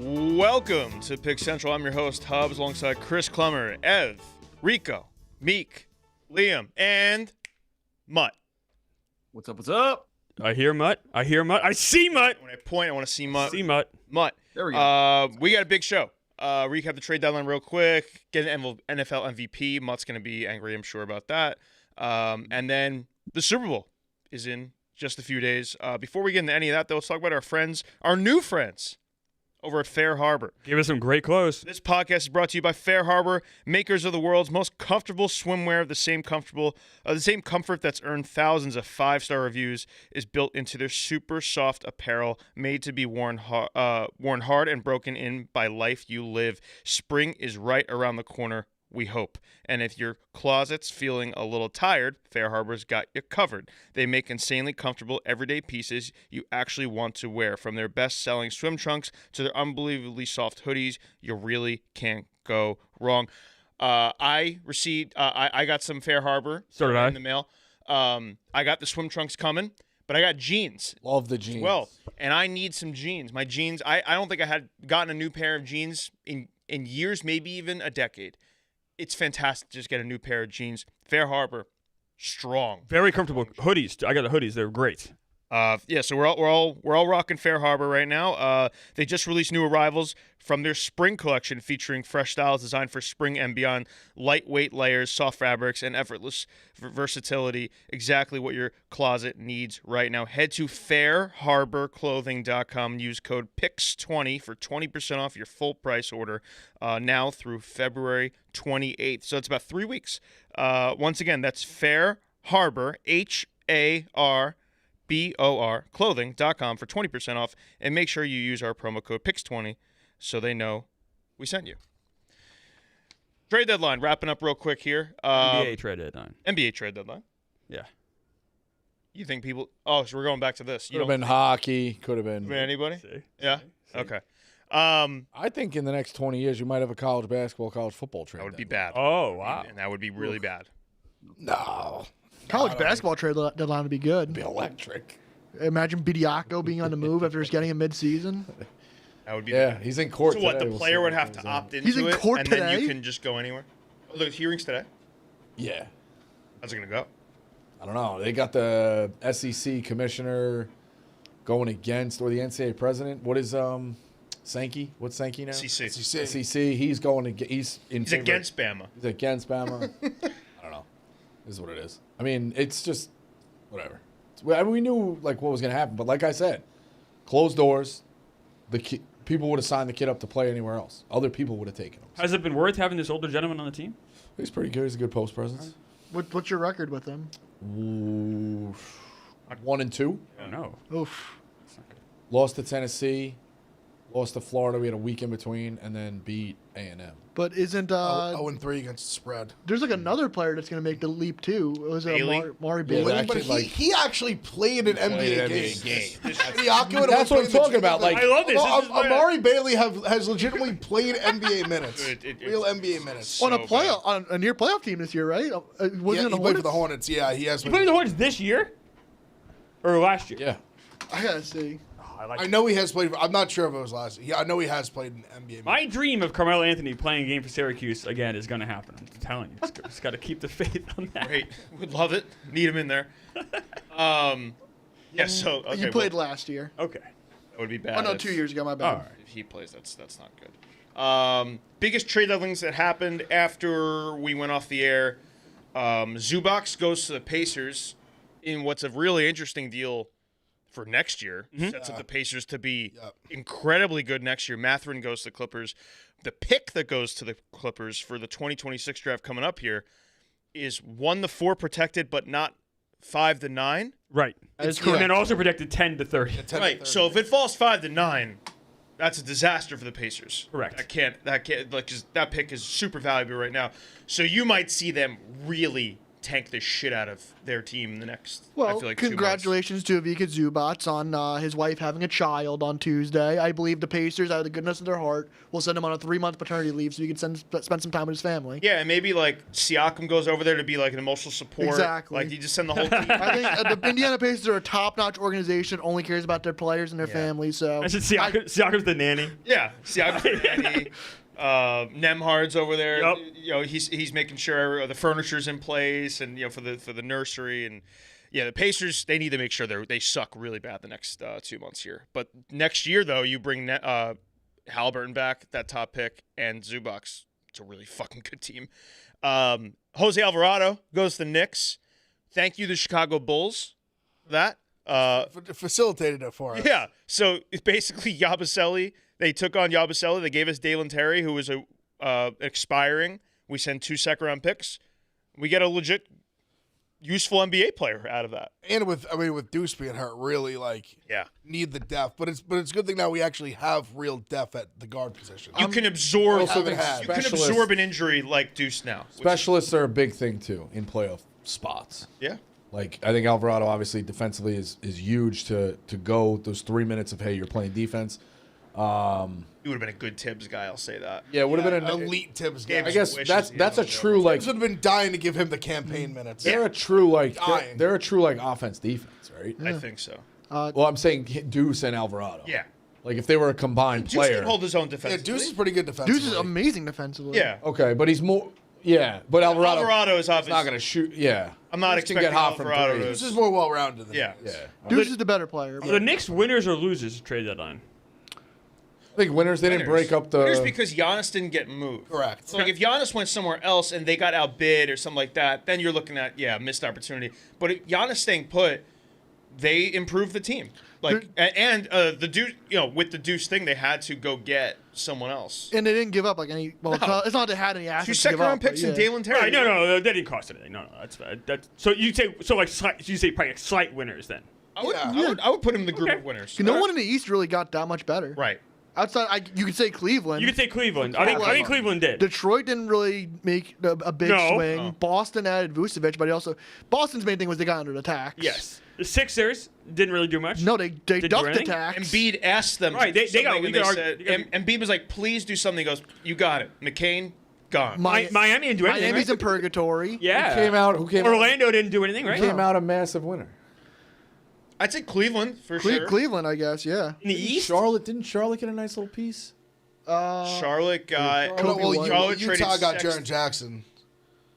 Welcome to Pick Central. I'm your host, Hubs, alongside Chris Clemmer, Ev, Rico, Meek, Liam, and Mutt. What's up, what's up? I hear Mutt. I see Mutt. When I point, I want to see Mutt. See Mutt. Mutt. There we go. We got a big show. Recap the trade deadline real quick. Get an NFL MVP. Mutt's going to be angry, I'm sure, about that. And then the Super Bowl is in just a few days. Before we get into any of that, though, let's talk about our friends, our new friends over at Fair Harbor. Give us some great clothes. This podcast is brought to you by Fair Harbor, makers of the world's most comfortable swimwear. The same comfort that's earned thousands of 5-star reviews is built into their super soft apparel, made to be worn hard and broken in by life you live. Spring is right around the corner, we hope. And if your closet's feeling a little tired, Fair Harbor's got you covered. They make insanely comfortable everyday pieces you actually want to wear. From their best-selling swim trunks to their unbelievably soft hoodies, you really can't go wrong. I got some Fair Harbor in the mail. I got the swim trunks coming, but I got jeans. Love the jeans. Well, and I need some jeans. My jeans, I don't think I had gotten a new pair of jeans in years, maybe even a decade. It's fantastic to just get a new pair of jeans. Fair Harbor, strong. Very comfortable hoodies. I got the hoodies. They're great. So we're all rocking Fair Harbor right now. They just released new arrivals from their spring collection, featuring fresh styles designed for spring and beyond. Lightweight layers, soft fabrics, and effortless versatility. Exactly what your closet needs right now. Head to fairharborclothing.com and use code PIX20 for 20% off your full price order now through February 28th. So it's about 3 weeks. Once again, that's Fair Harbor, HARBOR clothing.com for 20% off, and make sure you use our promo code PIX20 so they know we sent you. Trade deadline, wrapping up real quick here. NBA trade deadline. NBA trade deadline. Yeah. You think people... Oh, so we're going back to this. Could have been hockey. Could have been... Anybody? See? Yeah? See? Okay. I think in the next 20 years, you might have a college basketball, college football trade. That would be bad. Oh, wow. And that would be really bad. No. College basketball trade deadline would be good. It'd be electric. Imagine Bidiaco being on the move after just getting a mid-season. That would be Yeah, bad. he's in court So what, today. the We'll player see would what have goes to on. opt into He's in it, court and then you today? can just go anywhere? Oh, there's hearings today? Yeah. How's it going to go? I don't know. They got the SEC commissioner going against, or the NCAA president. What is Sankey? What's Sankey now? SEC. SEC. He's going to get. He's against Bama. He's against Bama. I don't know. This is what it is. I mean, it's just whatever. We knew like what was going to happen, but like I said, closed doors. People would have signed the kid up to play anywhere else. Other people would have taken him. Has it been worth having this older gentleman on the team? He's pretty good. He's a good post presence. What's your record with him? Ooh, 1-2. I don't know. Oof. Lost to Tennessee. Lost to Florida. We had a week in between, and then beat A&M. But isn't 0-3 against the spread. there's like another player that's going to make the leap too? It was Bailey? Maury Yeah, Bailey. that But kid, he actually played an NBA game. That's what I'm talking about. Like, I love this. This is Amari Bailey has legitimately played NBA minutes. It- Real NBA minutes. so on a bad. on a near playoff team this year, right? Yeah, Wasn't he it played for the Hornets. Yeah, he has. You played the Hornets this year? Or last year? yeah. I gotta see. I like I it. know he has played. I'm not sure if it was last year. I know he has played an NBA. My dream of Carmelo Anthony playing a game for Syracuse again is going to happen. I'm telling you. Just got to keep the faith on that. Great. Would love it. Need him in there. Yeah, so... Okay, You played last year. Okay. That would be bad. Oh no, if- 2 years ago. My All bad. right. If he plays, that's not good. Biggest trade deadlines that happened after we went off the air. Zubac goes to the Pacers in what's a really interesting deal for next year. Sets up the Pacers to be incredibly good next year. Mathurin goes to the Clippers. The pick that goes to the Clippers for the 2026 draft coming up here is 1-4 protected, but not 5-9. Right. That's And correct. then also protected 10 to 30. 10 to Right. 30. So if it falls 5-9, that's a disaster for the Pacers. Correct. That can't like, 'cause that pick is super valuable right now. So you might see them really tank the shit out of their team in the next. Well, I feel like 2 months. congratulations to Ivica Zubac on his wife having a child on Tuesday. I believe the Pacers, out of the goodness of their heart, will send him on a 3-month paternity leave so he can spend some time with his family. Yeah, and maybe like Siakam goes over there to be like an emotional support. Exactly. Like you just send the whole team. I think the Indiana Pacers are a top-notch organization that only cares about their players and their families. So I said Siakam's the nanny. Yeah, Siakam. Nemhard's over there. Yep. You know, he's making sure the furniture's in place, and for the nursery, and the Pacers, they need to make sure they suck really bad the next 2 months here. But next year though, you bring Halliburton back, that top pick, and Zubac. It's a really fucking good team. Jose Alvarado goes to the Knicks. Thank you, the Chicago Bulls. For that Facilitated it for us. Yeah. So it's basically Yabusele. They took on Yabusele. They gave us Dalen Terry, who was expiring. We send 2 second-round picks. We get a legit, useful NBA player out of that. And with Deuce being hurt, really need the depth. But it's a good thing now we actually have real depth at the guard position. You can absorb. also think You can absorb an injury like Deuce now. Specialists are a big thing too in playoff spots. Yeah. Like I think Alvarado obviously defensively is huge to go those 3 minutes of, hey, you're playing defense. He would have been a good Tibbs guy. I'll say that. Yeah, it would have been an elite Tibbs guy. I guess that's a true Tibbs would have been dying to give him the campaign minutes. They're a true they're a true offense defense, right? I think so. Well, I'm saying Deuce and Alvarado. Yeah. Like if they were a combined Deuce player. can hold his own defense. Yeah, Deuce is pretty good defensively. Deuce is amazing defensively. Yeah. Okay, but he's more. Yeah, but Alvarado is obviously not going to shoot. Yeah, I'm not Deuce can expecting get hot from Alvarado three. to. Deuce is more well-rounded than Yeah. he is. Yeah, Deuce is the better player. Are But the Knicks winners or losers trade deadline? I think winners. They didn't break up the. Winners because Giannis didn't get moved. Correct. So like if Giannis went somewhere else and they got outbid or something like that, then you're looking at missed opportunity. But if Giannis staying put, they improved the team. Like and the Deuce, with the Deuce thing, they had to go get someone else. and they didn't give up like any. Well, it's not they had any assets 2 to give second-round up, picks but and Dalen Terry. Right, no, that didn't cost anything. No, that's bad. So you say probably like slight winners then. I would put him in the group Okay. of winners. No one in the East really got that much better. Right. Outside, you could say Cleveland. You could say Cleveland. I think Cleveland did. Detroit didn't really make a big swing. No. Boston added Vucevic, but Boston's main thing was they got under the tax. Yes. The Sixers didn't really do much. No, they do ducked the anything? tax. Embiid asked them. Right, to do they got- something, we and got- said, you got- Embiid was like, "Please do something." He goes, "You got it." McCain gone. Miami didn't do anything. Miami's right? in purgatory. Yeah. Who came out? Orlando didn't do anything, right? Came out a massive winner. I'd say Cleveland for sure. Cleveland, I guess. Yeah. In the East? Didn't Charlotte get a nice little piece? Charlotte got. Kobe Well, White. Charlotte Utah traded got Sexton. Jaren Jackson.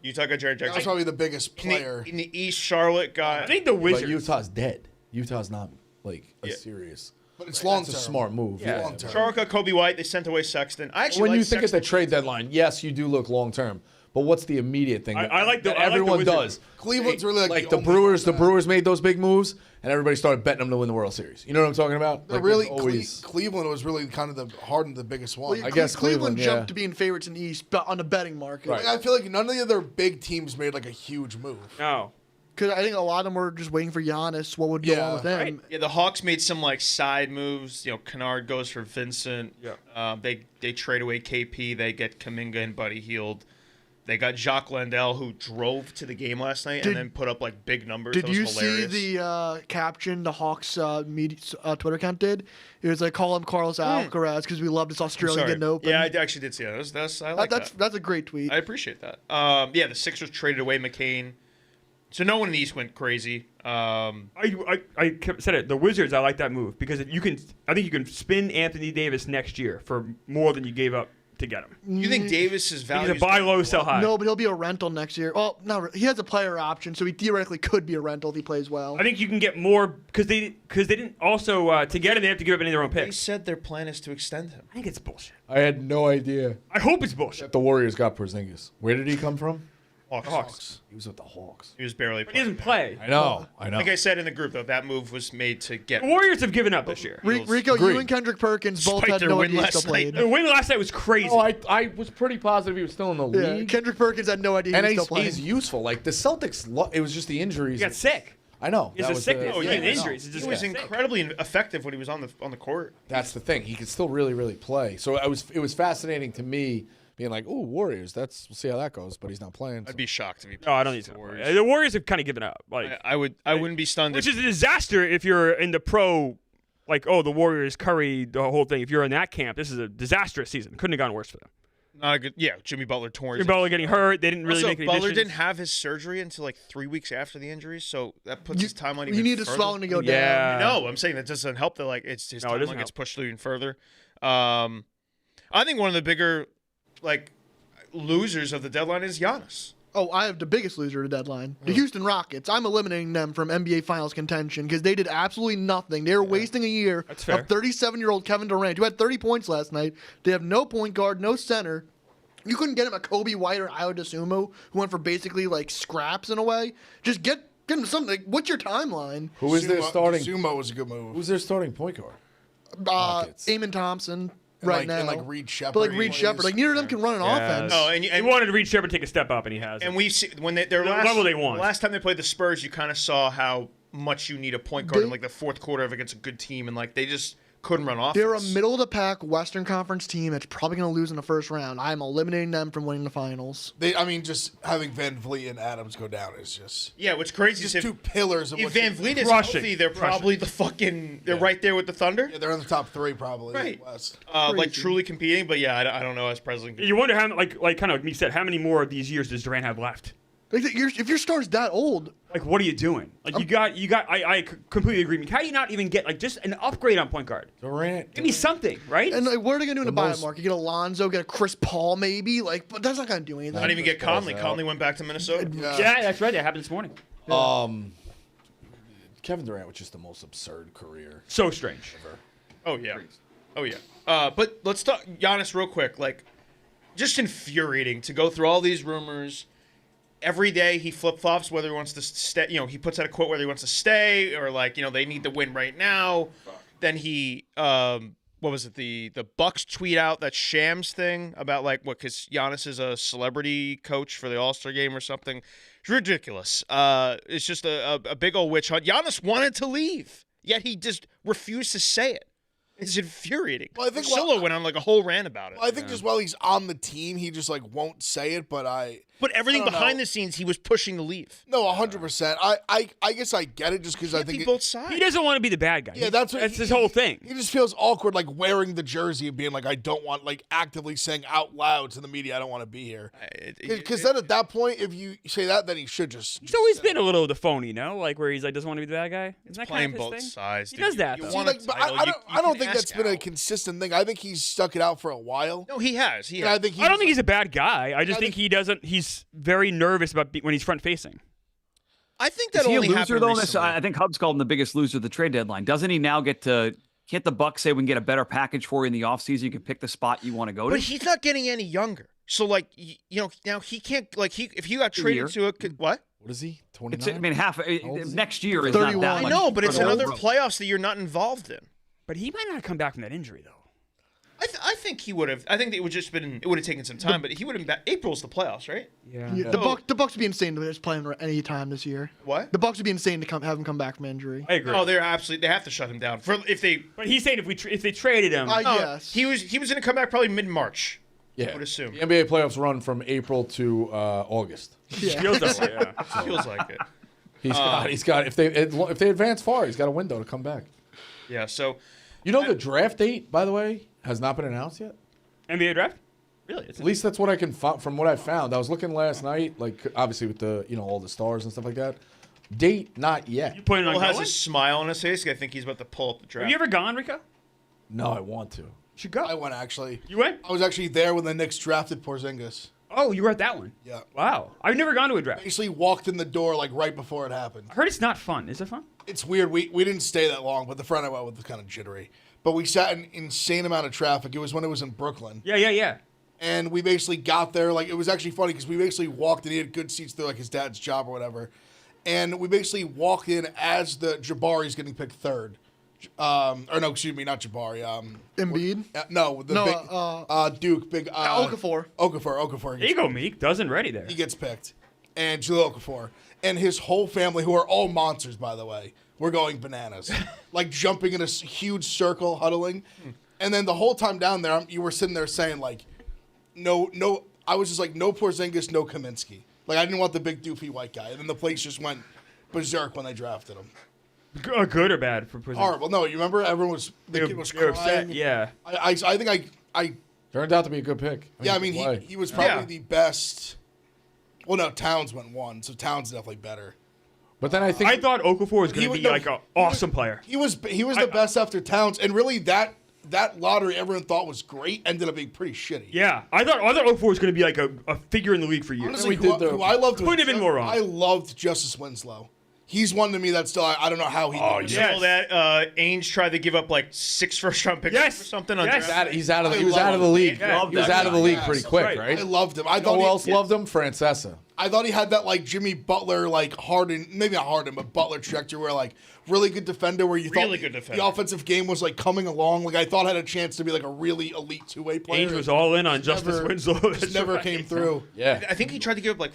Utah got Jaren That was Jackson. probably the biggest player. In the East, Charlotte got. I think the But Wizards. Utah's dead. Utah's not like a Yeah. serious. But it's long That's term. a smart move. Yeah. Long term. Charlotte got Kobe White. They sent away Sexton. I actually When like you think Sexton. at the trade deadline, yes, you do look long term. But what's the immediate thing? I like the- that I like the everyone Wizards. does. Cleveland's really like the the Brewers. The only- Brewers made those big moves, and everybody started betting them to win the World Series. You know what I'm talking about? But Like, really, there's always. Cleveland was really kind of the biggest one. I guess Cleveland, yeah. jumped to being favorites in the East but on the betting market. Right. I feel like none of the other big teams made like a huge move. No. Because I think a lot of them were just waiting for Giannis. What would go Yeah. on with him? Right. Yeah, the Hawks made some like side moves. Kennard goes for Vincent. Yeah. They trade away KP. They get Kuminga and Buddy Hield. They got Jacques Landell, who drove to the game last night and then put up like big numbers. Did That was you hilarious. see the caption the Hawks media, Twitter account did? It was like, call him Carlos Alcaraz because we love this Australian Sorry. getting open. Yeah, I actually did see that. I like that. That's a great tweet. I appreciate that. The Sixers traded away McCain. So no one in the East went crazy. I said it. The Wizards, I like that move because I think you can spin Anthony Davis next year for more than you gave up to get him. You think Davis's value? He's a buy low, sell high. No, but he'll be a rental next year. Well, he has a player option, so he theoretically could be a rental if he plays well. I think you can get more because they didn't also to get him they have to give up any of their own They picks. said their plan is to extend him. I think it's bullshit. I had no idea I hope it's bullshit. that the Warriors got Porzingis. Where did he come from? Hawks. He was with the Hawks. He was barely. But he doesn't play. I know. Like I said in the group, though, that move was made to get. The Warriors have given up this year. Rico, Agreed. you and Kendrick Perkins both Despite had their no win idea he last still played. The win last night was crazy. Oh, I was pretty positive he was still in the Yeah, league. Kendrick Perkins had no idea And he was he's, still playing. he's useful. Like the Celtics, it was just the injuries. he got sick. I know. It's That a was sickness. the- You yeah, get I know. injuries. It's just He was sick. incredibly effective when he was on the court. That's the thing. He could still really, really play. So it was fascinating to me being like, "Ooh, Warriors. We'll see how that goes." But he's not playing. I'd be shocked if he. No, I don't think so. The Warriors have kind of given up. Like I wouldn't be stunned. which is a disaster if you're in the pro. Like, oh, the Warriors, Curry, the whole thing. If you're in that camp, this is a disastrous season. Couldn't have gone worse for them. Not a good. Yeah, Jimmy Butler torn. Jimmy Butler getting hurt. They didn't really Also, make any Butler additions. didn't have his surgery until like 3 weeks after the injury, so that puts his timeline even You need further. the swelling to go Yeah. down. No, I'm saying that doesn't help. That like his No, it timeline doesn't gets help. pushed even further. I think one of the bigger like losers of the deadline is Giannis. Oh, I have the biggest loser of the deadline. The Houston Rockets. I'm eliminating them from NBA Finals contention because they did absolutely nothing. They were wasting a year That's fair. of 37-year-old Kevin Durant, who had 30 points last night. They have no point guard, no center. You couldn't get him a Kobe White or Ayo Dosunmu, who went for basically like scraps in a way. Just get him something. Like, what's your timeline? Who is their starting? Sumo was a good move. Who's their starting point guard? Rockets. Eamon Thompson And right like, now. And like Reed Shepard. but like Reed Shepard. Like neither of them can run an offense. No, He wanted Reed Shepard to take a step up, and he has. and we see when their The last level they want. last time they played the Spurs, you kind of saw how much you need a point guard They- in like the fourth quarter if against a good team, and like they just couldn't run offense. They're a middle of the pack Western Conference team that's probably going to lose in the first round. I'm eliminating them from winning the finals. Just having Van Vliet and Adams go down is just Yeah, what's crazy just is two pillars of if what Van Vliet is Crushing. healthy, they're Crushing. probably the fucking. They're right there with the Thunder. Yeah, they're in the top three probably. Right. In the West. Like Crazy. truly competing, but yeah, I don't know as Presley. You wonder how, like kind of like me said, how many more of these years does Durant have left? Like, if your star's that old, Like, what are you doing? Like, you got. I completely agree. How do you not even get like just an upgrade on point guard? Durant. Give me something, right? and like, what are they going to do in the The buyout most- market? Get Alonzo, get a Chris Paul maybe? Like, but that's not going to do anything. Not even get Conley. out. Conley went back to Minnesota. yeah, that's right. That happened this morning. Kevin Durant was just the most absurd career. So strange. Oh yeah, oh yeah. But let's talk Giannis real quick. Like, just infuriating to go through all these rumors. Every day he flip flops whether he wants to stay. You know, he puts out a quote whether he wants to stay or like they need to win right now. Then he what was it the Bucks tweet out that Shams thing about like what because Giannis is a celebrity coach for the All-Star game or something. It's ridiculous. It's just a big old witch hunt. Giannis wanted to leave, yet he just refused to say it. It's infuriating. Well, I think Solo went on like a whole rant about it. I think just while he's on the team, he just like won't say it. But But everything I don't behind know. the scenes, he was pushing to leave. no, 100%. I guess I get it just because I Can't think be it, both sides. He doesn't want to be the bad guy. Yeah, that's what his whole thing. He just feels awkward, like wearing the jersey and being like, I don't want, like actively saying out loud to the media, I don't want to be here. Because then at that point, if you say that, then he should just. He's always been a little the phony, you know, like where he's like doesn't want to be the bad guy. Isn't that playing kind of his both thing? sides. He dude. does that, You though. See, want a like, but title, I you don't can think that's ask been a out. consistent thing. I think he's stuck it out for a while. No, he has. He And I has. think I don't think he's a bad guy. I just think he doesn't. He's very nervous about when he's front facing. I think Is that he a only loser happened though? recently. I think Hubs called him the biggest loser of the trade deadline. Doesn't he now get to? Can't the Bucks say we can get a better package for you in the offseason? You can pick the spot you want to go to. But he's not getting any younger. So like now he can't like if he got traded year. to a what? What is he? It's, 29. I mean, old is he? next year is 31. not that I much. know, but it's further another over. playoffs that you're not involved in. But he might not come back from that injury though. I think he would have. I think it would have taken some time, but he would have been back. April's the playoffs, right? Yeah. Yeah, the Bucks would be insane to just play him any time this year. What? The Bucks would be insane to have him come back from injury. I agree. Oh, they have to shut him down for if they. But he's saying if they traded him, Yes. He was going to come back probably mid-March. Yeah. I would assume. The NBA playoffs run from April to August. Yeah. feels that way. Yeah. Feels like it. He's got if they advance far, he's got a window to come back. Yeah. So You know the draft date, by the way, has not been announced yet. NBA draft? Really? It's At least that's what I can from what I found. I was looking last night, like obviously with the all the stars and stuff like that. Date not yet. you planning on Will has going? a smile on his face. I think he's about to pull up the draft. Have you ever gone, Rico? No, I want to. You should go. I went actually. You went? I was actually there when the Knicks drafted Porzingis. Oh, you were at that one. Yeah. Wow. I've never gone to a draft. Basically walked in the door like right before it happened. I heard it's not fun. Is it fun? It's weird. We didn't stay that long, but the friend I went with was kind of jittery. But we sat in insane amount of traffic. It was when it was in Brooklyn. Yeah. And we basically got there. Like, it was actually funny because we basically walked and he had good seats through like his dad's job or whatever. And we basically walked in as the Jabari's getting picked third. Or no, excuse me, not Jabari. Embiid? No, the big Duke, big Okafor. Okafor. There you go, Meek. Dozen ready there. He gets picked. And Jahlil Okafor. And his whole family, who are all monsters, by the way, were going bananas. Like jumping in a huge circle, huddling. And then the whole time down there, you were sitting there saying, like, I was just like, no Porzingis, no Kaminsky. Like, I didn't want the big doofy white guy. And then the place just went berserk when they drafted him. Good or bad for Porzingis? Horrible. No, you remember the kid was They were crying. upset. Yeah. I think I Turned out to be a good pick. yeah, I mean, he was probably the best. Well, no, Towns went 1, so Towns is definitely better. But then I think I thought Okafor was going to be like an awesome player. He was the best after Towns, and really that lottery everyone thought was great ended up being pretty shitty. Yeah, I thought Okafor was going to be like a figure in the league for years. Honestly, we did who I loved couldn't have been more wrong. I loved Justice Winslow. He's one to me that still I don't know how he. You know that Ainge tried to give up like 6 first-round picks or something on Yes. draft. he was out of love the him. league. Yeah. He was out of the league pretty quick, right. right? I loved him. I You know thought who else loved him? Francesa. I thought he had that like Jimmy Butler, like Harden, maybe not Harden, but Butler trajectory where like really good defender where you Really thought good defender. the offensive game was like coming along. Like I thought had a chance to be like a really elite 2-way player. Ainge was all in on Justice Never- Winslow. Just That's never right. came through. Yeah. I think he tried to give up like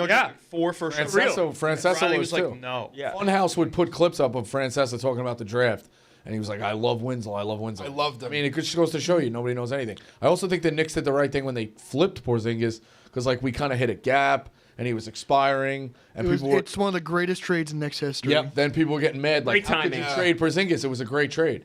Yeah. 4 first-round Francesa Riley was was too. like, no. Yeah. Funhouse would put clips up of Francesa talking about the draft, and he was like, I love Winslow. I love Winslow. I loved him. I mean, it just goes to show you nobody knows anything. I also think the Knicks did the right thing when they flipped Porzingis because, like, we kind of hit a gap, and he was expiring, and people were. It's one of the greatest trades in Knicks history. Yep. Then people were getting mad, like, Great how could you timing. trade Porzingis? It was a great trade.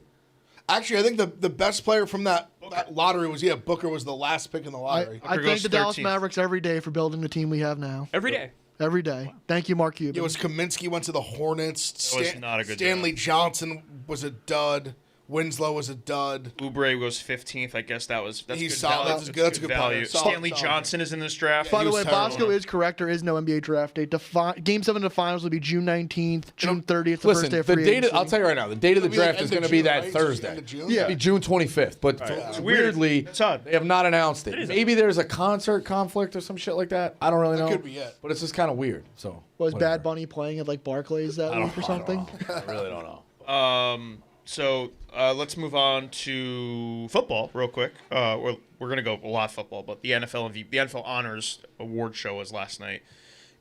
Actually, I think the best player from that lottery was Booker was the last pick in the lottery. I Booker thank goes the Dallas 13th. Mavericks every day for building the team we have now. Every day. Every day. Thank you, Mark Cuban. It was Kaminsky went to the Hornets. That was not a good Stanley draft. Johnson was a dud. Winslow was a dud. Oubre goes 15th. I guess that's He's good solid. value. That's good- that's a good player. value. Solid, Stanley solid. Johnson is in this draft. By he the was way, terrible. Bosco is correct. There is no NBA draft date. Game 7 of the finals will be June 19th, June 30th, the Listen, first day of the free date. agency. I'll tell you right now, the date of the It'll be like draft is end of going to be June, that right? It's just Thursday. end of June? Yeah. It'll be June 25th. But weird. weirdly, That's odd. they have not announced it. Maybe there's a concert conflict or some shit like that. I don't really know. could be it. But it's just kind of weird. So Was whatever. Bad Bunny playing at like Barclays that week or something? I really don't know. So let's move on to football real quick. We're gonna go a lot of football, but the NFL Honors Award show was last night.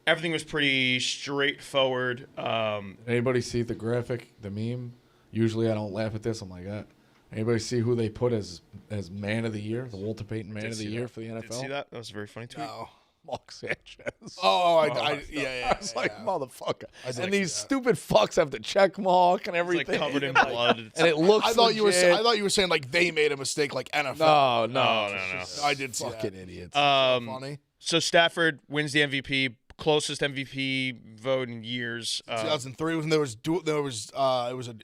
Everything was pretty straightforward. Anybody see the graphic, the meme? Usually I don't laugh at this. I'm like, anybody see who they put as Man of the Year, the Walter Payton Man of the Year for the NFL? Did you see that? That was a very funny tweet. Oh, Mark Sanchez. yeah. I was like, motherfucker. did And see these that. stupid fucks have the check mark and It's everything. like covered in blood. and it looks I thought you were legit. I thought you were saying like they made a mistake like NFL. No. I did see Fucking that. idiots. Funny. So Stafford wins the MVP, closest MVP vote in years. 2003 when it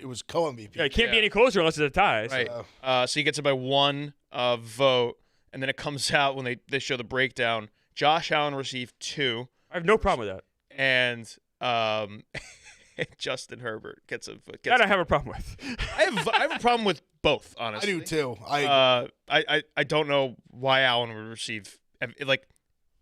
was co-MVP. Yeah, it can't be any closer unless it's a tie. Right. So. So he gets it by 1 vote, and then it comes out when they show the breakdown. Josh Allen received 2, I have no problem with that. and Justin Herbert gets a. That I have a problem with. I have a problem with both, I honestly. do too. I don't know why Allen would receive like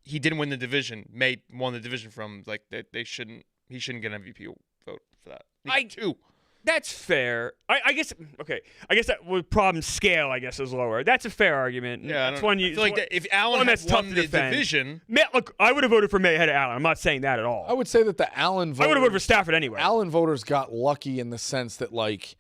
he didn't win the division. May won the division from like he shouldn't get an MVP vote for that. He got 2. That's fair. I guess okay. I guess that would problem scale. I guess is lower. That's a fair argument. Yeah, that's one you I feel like that if Allen one had that's tough won to the defend. division, Look, I would have voted for May ahead of Allen. I'm not saying that at all. I would say that the Allen voters, I would have voted for Stafford anyway. Allen voters got lucky in the sense that, like,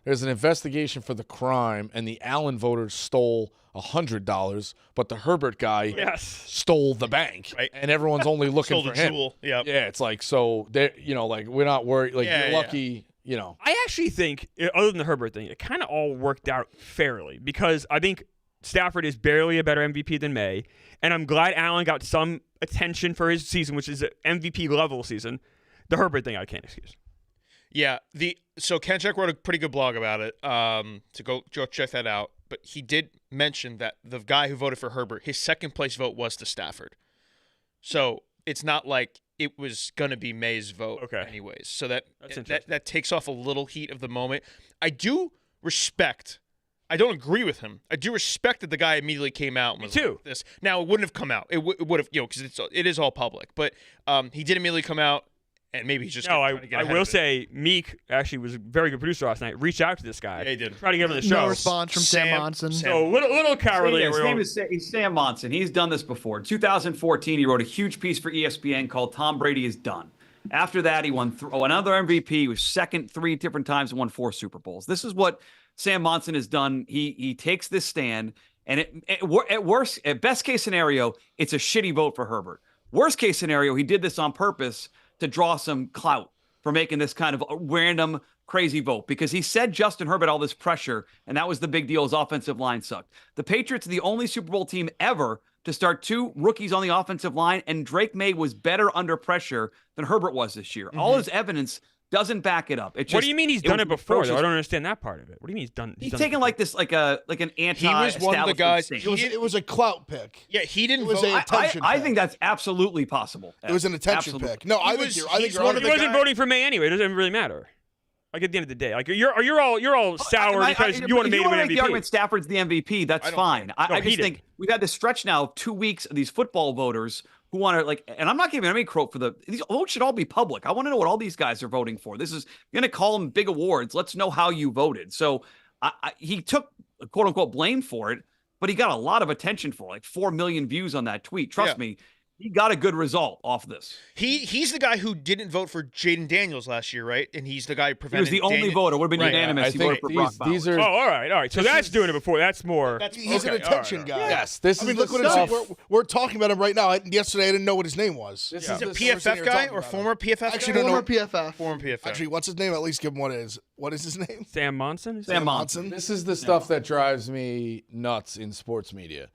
there's an investigation for the crime, and the Allen voters stole $100, but the Herbert guy Yes. stole the bank, Right. and everyone's only looking stole for the him. jewel. Yeah. Yeah, it's like, so they, like, we're not worried. Like, Yeah, you're yeah. lucky. I actually think, other than the Herbert thing, it kind of all worked out fairly because I think Stafford is barely a better MVP than May, and I'm glad Allen got some attention for his season, which is an MVP level season. The Herbert thing I can't excuse. Yeah. So Kenchuk wrote a pretty good blog about it. To go check that out. But he did mention that the guy who voted for Herbert, his second place vote was to Stafford. So it's not like it was gonna be May's vote anyways. So That's that takes off a little heat of the moment. I do respect. I don't agree with him. I do respect that the guy immediately came out and was too. like this. Now it wouldn't have come out. It would have, because it is all public. But he did immediately come out, and maybe he's just No, trying to get I ahead will of it. say Meek actually was a very good producer last night. Reached out to this guy. Yeah, he did. Try to get him on the show. No response from Sam Monson. So little cowardly. His name is Sam Monson. He's done this before. In 2014, he wrote a huge piece for ESPN called "Tom Brady is Done." After that, he won another MVP. He was second 3 different times and won 4 Super Bowls. This is what Sam Monson has done. He takes this stand And at best case scenario, it's a shitty vote for Herbert. Worst case scenario, he did this on purpose to draw some clout for making this kind of a random crazy vote, because he said Justin Herbert all this pressure, and that was the big deal. His offensive line sucked. The Patriots are the only Super Bowl team ever to start 2 rookies on the offensive line, and Drake May was better under pressure than Herbert was this year. All his evidence doesn't back it up. What do you mean he's done it before, though? I don't understand that part of it. What do you mean he's done? He's taken like this, like an anti. He was one of the guys. It was a clout pick. Yeah, he didn't. It was vote. an attention I pick. think that's absolutely possible. It was an attention Absolutely. pick. No, I think was- you're. I think he's you're. one of He the wasn't guy- voting for May anyway. It doesn't really matter. Like at the end of the day, like you're all sour because you want to make make him the MVP. argument Stafford's the MVP. That's I don't fine. care. I he just think we've had this stretch now of 2 weeks of these football voters who want to and I'm not giving any credit for these votes should all be public. I want to know what all these guys are voting for. This is going to call them big awards. Let's know how you voted. So he took quote unquote blame for it, but he got a lot of attention for like 4 million views on that tweet. Trust me. He got a good result off this. He's the guy who didn't vote for Jaden Daniels last year, right? And he's the guy who He prevented. was the only voter. Would have been Right, unanimous. I He voted think for Brock Bowers. these are. Oh, all right. So that's doing it before. That's more. He's an okay, attention all right. guy. Yes, this I mean, is look the what stuff. it's. We're talking about him right now. Yesterday, I didn't know what his name was. This He's is a the PFF sitting here guy talking or about him. former PFF Actually, guy? no, Former PFF. Former PFF. Actually, what's his name? At least give him what it is. What is his name? Sam Monson. Sam Monson. This is the stuff that drives me nuts in sports media.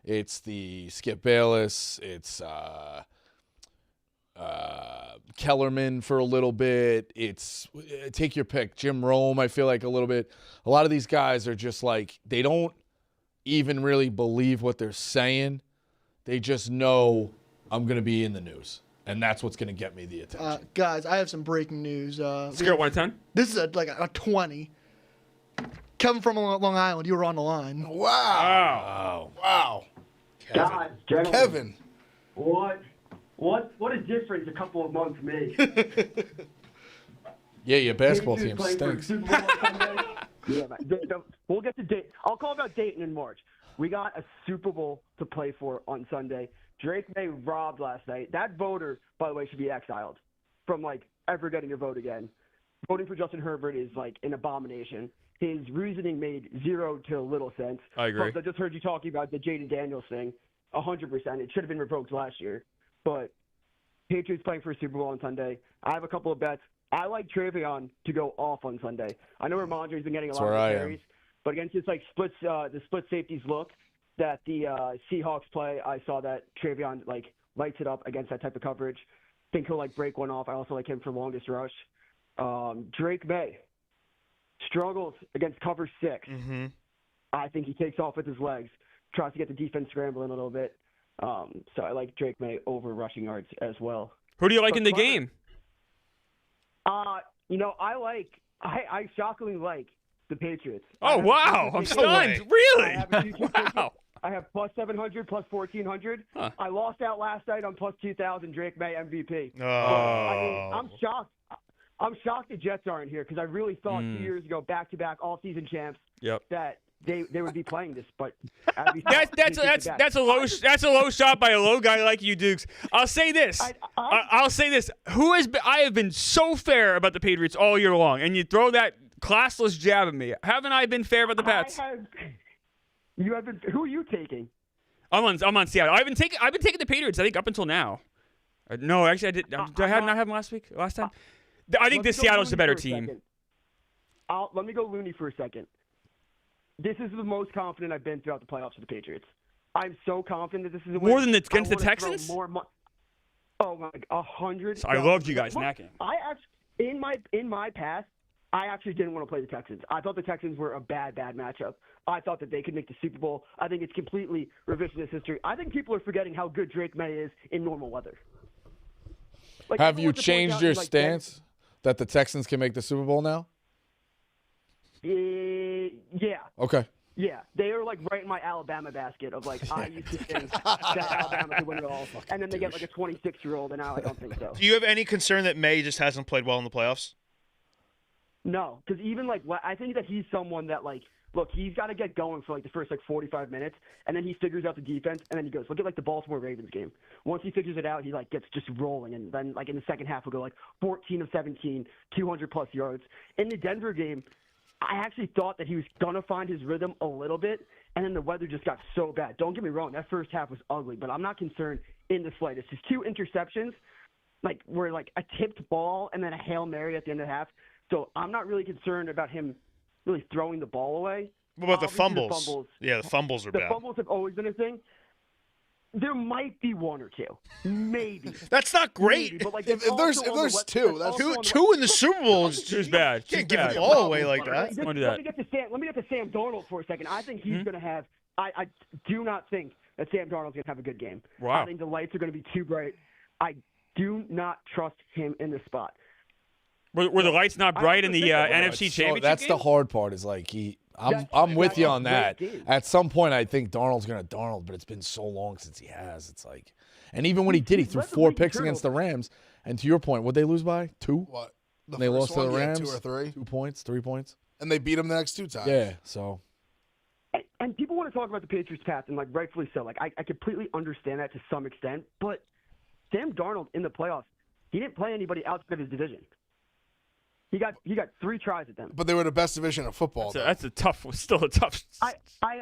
It's the Skip Bayless. It's Kellerman for a little bit. It's take your pick. Jim Rome, I feel like a little bit. A lot of these guys are just like, they don't even really believe what they're saying. They just know I'm going to be in the news. And that's what's going to get me the attention. Guys, I have some breaking news. Scale 1 to 10. This is a 20. Kevin from Long Island, you were on the line. Wow. Wow. Guys, gentlemen, Kevin. what a difference a couple of months made. Yeah, your basketball team Patriots playing for stinks. the Super Bowl on Sunday. Yeah, man. We'll get to Dayton. I'll call about Dayton in March. We got a Super Bowl to play for on Sunday. Drake May robbed last night. That voter, by the way, should be exiled from ever getting a vote again. Voting for Justin Herbert is an abomination. His reasoning made zero to little sense. I agree. Plus, I just heard you talking about the Jaden Daniels thing. 100%. It should have been revoked last year. But Patriots playing for a Super Bowl on Sunday. I have a couple of bets. I like Travion to go off on Sunday. I know Ramondre's been getting a lot of carries, but against this the split safeties look that the Seahawks play, I saw that Travion lights it up against that type of coverage. Think he'll break one off. I also like him for longest rush. Drake May struggles against cover 6. Mm-hmm. I think he takes off with his legs, tries to get the defense scrambling a little bit. So I like Drake May over rushing yards as well. Who do you like in the game? I shockingly like the Patriots. Oh, wow. I'm stunned. way. Really? Wow. I have plus 700, plus 1,400. Huh. I lost out last night on plus 2,000, Drake May MVP. Oh. I'm shocked. I'm shocked the Jets aren't here because I really thought 2 years ago, back-to-back all-season champs, Yep. that they would be playing this. But That's a low shot by a low guy like you, Dukes. I'll say this. I'll say this. I have been so fair about the Patriots all year long, and you throw that classless jab at me. Haven't I been fair about the Pats? You have been. Who are you taking? I'm on Seattle. I've been taking the Patriots. I think up until now. No, actually, I did. Did I not have them last time? I think this Seattle's the better team. Let me go loony for a second. This is the most confident I've been throughout the playoffs for the Patriots. I'm so confident that this is a win. More than against the I wanna Texans? throw more oh my, 100. I loved you guys in that game. I actually, in my past, I actually didn't want to play the Texans. I thought the Texans were a bad matchup. I thought that they could make the Super Bowl. I think it's completely revisionist history. I think people are forgetting how good Drake May is in normal weather. Have you changed your stance that the Texans can make the Super Bowl now? Yeah. Okay. Yeah, they are right in my Alabama basket of I used to think that Alabama could win it all, and then they get a 26-year-old, and now I don't think so. Do you have any concern that May just hasn't played well in the playoffs? No, because even I think that he's someone that look, he's got to get going for the first 45 minutes, and then he figures out the defense, and then he goes. Look at the Baltimore Ravens game. Once he figures it out, he gets just rolling, and then in the second half, he'll go 14 of 17, 200 plus yards. In the Denver game, I actually thought that he was going to find his rhythm a little bit, and then the weather just got so bad. Don't get me wrong, that first half was ugly, but I'm not concerned in the slightest. His 2 interceptions, were a tipped ball and then a Hail Mary at the end of the half. So I'm not really concerned about him really throwing the ball away. What about the Obviously, fumbles? Yeah, the fumbles are The bad. fumbles have always been a thing. There might be 1 or 2, maybe. That's not great. Maybe, but If there's 2, that's Two in the Super Bowl is Two's bad. Can't Two's give bad. the ball away like that. Don't do Let that. me get to Sam Darnold for a second. I think he's going to have. I do not think that Sam Darnold's going to have a good game. Wow. I think the lights are going to be too bright. I do not trust him in this spot. Were the lights not bright in the think that- NFC So Championship that's game? the hard part. Is like I'm That's with you a on that. great game. At some point, I think Darnold's gonna Darnold, but it's been so long since he has. It's like, and even when he did, he threw led the 4 league in picks against the turnovers. Rams. And to your point, what they lose by 2? What? The They first lost to the one, yeah, Rams. 2 or 3. 2 points, 3 points. And they beat them the next 2 times. Yeah. So And people want to talk about the Patriots' path, and rightfully so. I completely understand that to some extent. But Sam Darnold in the playoffs, he didn't play anybody outside of his division. He got 3 tries at them. But they were the best division of football. though. That's still a tough. I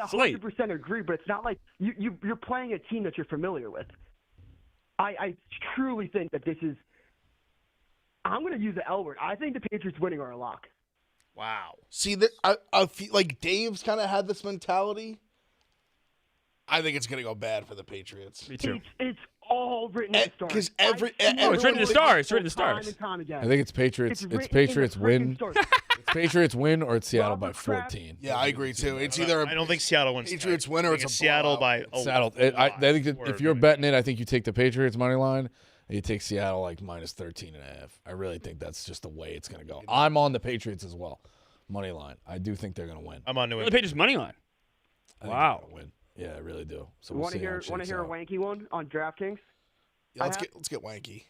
slate. 100% agree, but it's not like you're playing a team that you're familiar with. I truly think that this is – I'm going to use the L word. I think the Patriots winning are a lock. Wow. See, I feel like Dave's kind of had this mentality. I think it's going to go bad for the Patriots. Me too. It's all written in the stars. Because I see it's written in the stars. It's written in the time stars. and time again. I think it's Patriots. It's written in the Patriots freaking win. stars. It's Patriots win or it's Seattle by Robert Kraft- 14. Yeah, I agree too. It's either I don't think Seattle wins. Patriots tonight. win or I it's think a Seattle by blowout. Seattle. I think that if you're betting it, I think you take the Patriots money line and you take Seattle minus 13.5. I really think that's just the way it's going to go. I'm on the Patriots as well, money line. I do think they're going to win. I'm on New The England. Patriots money line. I think Wow. they're gonna win. Yeah, I really do. So Want to hear a wanky one on DraftKings? Yeah, let's get wanky.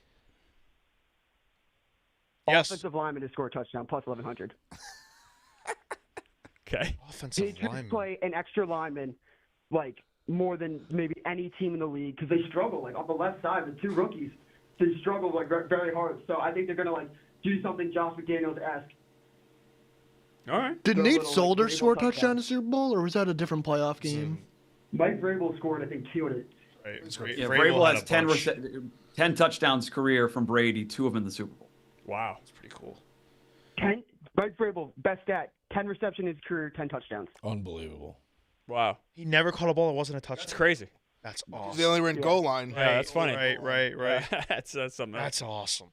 Yes. Offensive lineman to score a touchdown, plus 1,100. Okay. Offensive Patriots lineman. play an extra lineman more than maybe any team in the league because they struggle. On the left side, the 2 rookies, they struggle very hard. So I think they're gonna do something Josh McDaniels-esque. All right. Did Go a Nate little, Solder Vrabel score a touchdown. touchdown in the Super Bowl, or was that a different playoff game? Mike Vrabel scored, I think, 2 in it. Right. Yeah, Vrabel Vrabel had has a 10, bunch. 10 touchdowns career from Brady, 2 of them in the Super Bowl. Wow. That's pretty cool. Mike Vrabel, best stat, 10 receptions in his career, 10 touchdowns. Unbelievable. Wow. He never caught a ball that wasn't a That's touchdown. crazy. That's They awesome. only were in goal line. Yeah, that's funny. Right. that's something. That's awesome.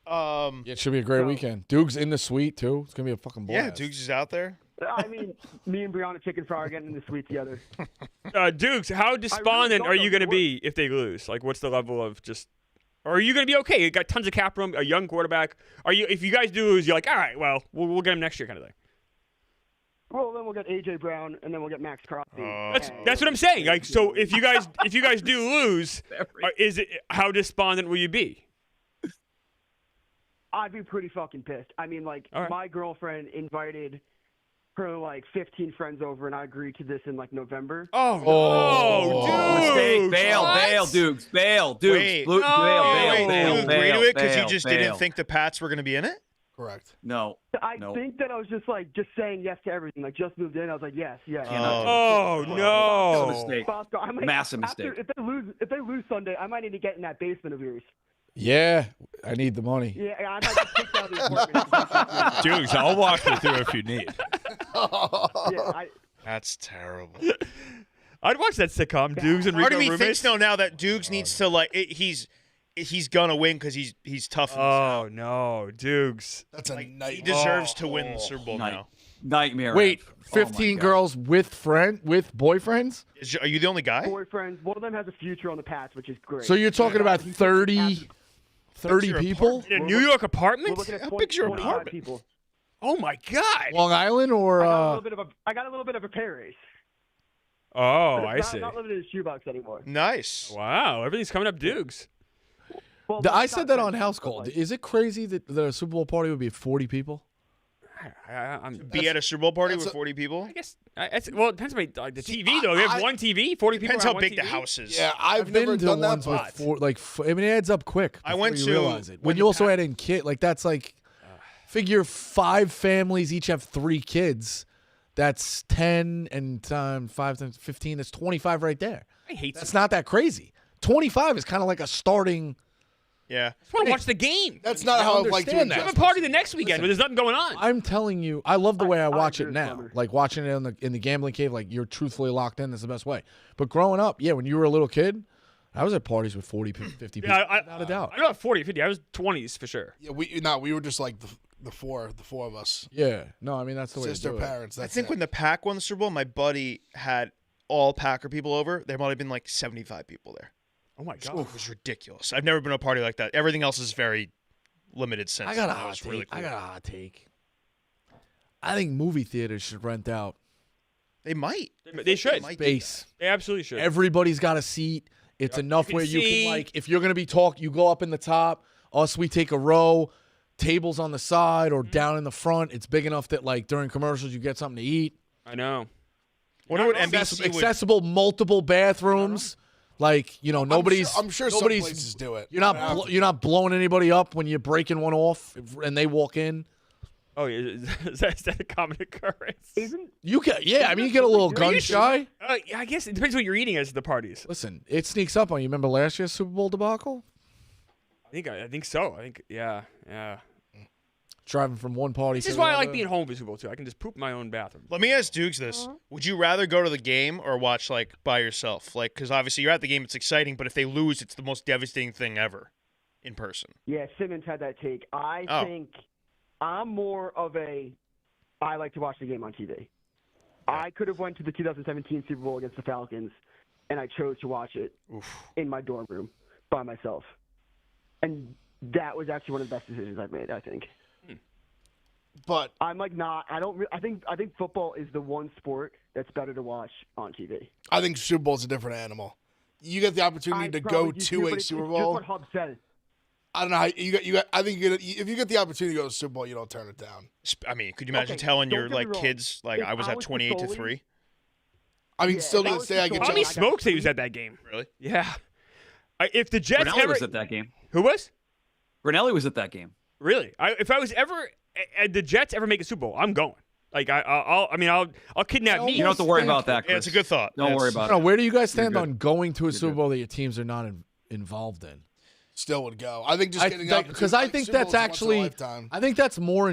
Yeah, it should be a great weekend. Duke's in the suite, too. It's going to be a fucking blast. Yeah, Dukes is out there. I mean, me and Brianna Chicken Fry are getting in the suite together. Dukes, how despondent don't are you know going to what- be if they lose? What's the level of just? Or are you going to be okay? You got tons of cap room, a young quarterback. Are you? If you guys do lose, you're like, all right, well, we'll get him next year, kind of thing. Well, then we'll get A.J. Brown, and then we'll get Max Crosby. That's what I'm saying. So if you guys do lose, how despondent will you be? I'd be pretty fucking pissed. I mean, All right. my girlfriend invited her 15 friends over, and I agreed to this in November. Oh, dude. Mistake. Bail, Dukes. Bail, Dukes. Wait. Bail, Wait, bail, you bail, agree to it because you bail, just bail. didn't think the Pats were going to be in it? Correct. No. I No. think that I was just saying yes to everything. Just moved in, I was like, yes. Oh That's a no. mistake. Bosco, I might, Massive after, mistake. If they lose Sunday, I might need to get in that basement of yours. Yeah, I need the money. Yeah, I might get kicked out of the apartment. Dukes, I'll walk you through if you need. Yeah, That's terrible. I'd watch that sitcom, Dukes and Rico Part of me roommates. thinks now that Dukes needs to he's gonna win because he's tough. in the South. Oh no, Dukes. That's a He nightmare. deserves to win the Super Bowl Night. now. Nightmare. Wait, Oh, my 15 God. girls with boyfriends? Are you the only guy? boyfriends. One of them has a future on the Pats, which is great. So you're talking about 30 your people? In a New York We're apartment? looking at How 20, big's your 25 apartment? people. Oh my god. Long Island or I got a little bit of a pay raise. Oh, I see. Not living in a shoebox anymore. Nice. Wow, everything's coming up, Dukes. Well, I it's said not that on crazy, House but, Call. Is it crazy that a Super Bowl party would be 40 people? I'm. Be at a Super Bowl party that's with 40 people? I guess. Well, it depends on the TV though. They have one TV, 40 people. Depends on how one big the TV? house is. Yeah, I've been never to done that. ones with But four, it adds up quick. I went before you to- realize it. when When the you also Pa- add in kid, that's Figure 5 families each have 3 kids. That's 10 and 5 times 15. That's 25 right there. I hate That's not that crazy. 25 is kind of like a starting. Yeah. I want to watch the game. That's not how I'd like to understand that. I have adjust. a party the next weekend, but there's nothing going on. I'm telling you, I love the way I watch agree it with now. Summer. Like watching it in the gambling cave, like you're truthfully locked in. That's the best way. But growing up, yeah, when you were a little kid, I was at parties with 40, 50 people. Yeah, without a doubt. I don't have 40 or 50. I was 20s for sure. Yeah, we were just like the four of us. Yeah. No, I mean, that's the way Sister, to do it. parents. I That's think it. when the Pack won the Super Bowl, my buddy had all Packer people over. There might have been like 75 people there. Oh my It god. was ridiculous. I've never been to a party like that. Everything else is very limited since. I got a That hot was take. really cool. I got a hot take. I think movie theaters should rent out They might. They should. might do space. They absolutely should. Everybody's got a seat. It's enough You can where you see. can, like, if you're going to be talking, you go up in the top. Us, we take a row. Tables on the side or down in the front. It's big enough that, like, during commercials, you get something to eat. I know. Wonder what Accessible, NBC would. accessible multiple bathrooms. Like, you know, nobody's. I'm sure some nobody's. places do it. You're not. You're not blowing anybody up when you're breaking one off and they walk in. Oh, is that a common occurrence? You can. Yeah, I mean, you get a little gun shy. Yeah, I guess it depends what you're eating at the parties. Listen, it sneaks up on you. Remember last year's Super Bowl debacle? I think so. Yeah. Driving from one party. This to is the why I other. like being home for Super Bowl too. I can just poop in my own bathroom. Let me ask Dukes this: would you rather go to the game or watch like by yourself? Like, because obviously you're at the game, it's exciting, but if they lose, it's the most devastating thing ever, in person. Yeah, Simmons had that take. I Oh. think I'm more of I like to watch the game on TV. I could have went to the 2017 Super Bowl against the Falcons, and I chose to watch it in my dorm room by myself. And that was actually one of the best decisions I've made, I think. But I'm like not. I don't. I think football is the one sport that's better to watch on TV. I think Super Bowl's a different animal. You get the opportunity to go to a Super Bowl. Just what Hub said. I don't know. You got. I think if you get the opportunity to go to Super Bowl, you don't turn it down. I mean, could you imagine Okay, telling don't your get me like wrong. kids like If I was I at was 28 to Pizzoli- 3? I mean, Yeah, still that to this was day, I the get goal. How many I got smokes they three. was at that game? Really? Yeah. If the Jets Grinelli ever was at that game. who was Grinelli was at that game. really, if I was ever the Jets ever make a Super Bowl, I'm going. Like I'll kidnap me. You don't have to worry about that, Chris. Yeah, it's a good thought. Don't worry That's- about I don't know, it. where do you guys stand You're on good. going to a Super good. Bowl that your teams are not involved in? Still would go. I think just getting the opportunity. Because I think Super that's Bowl's once in a actually. lifetime. I think that's more.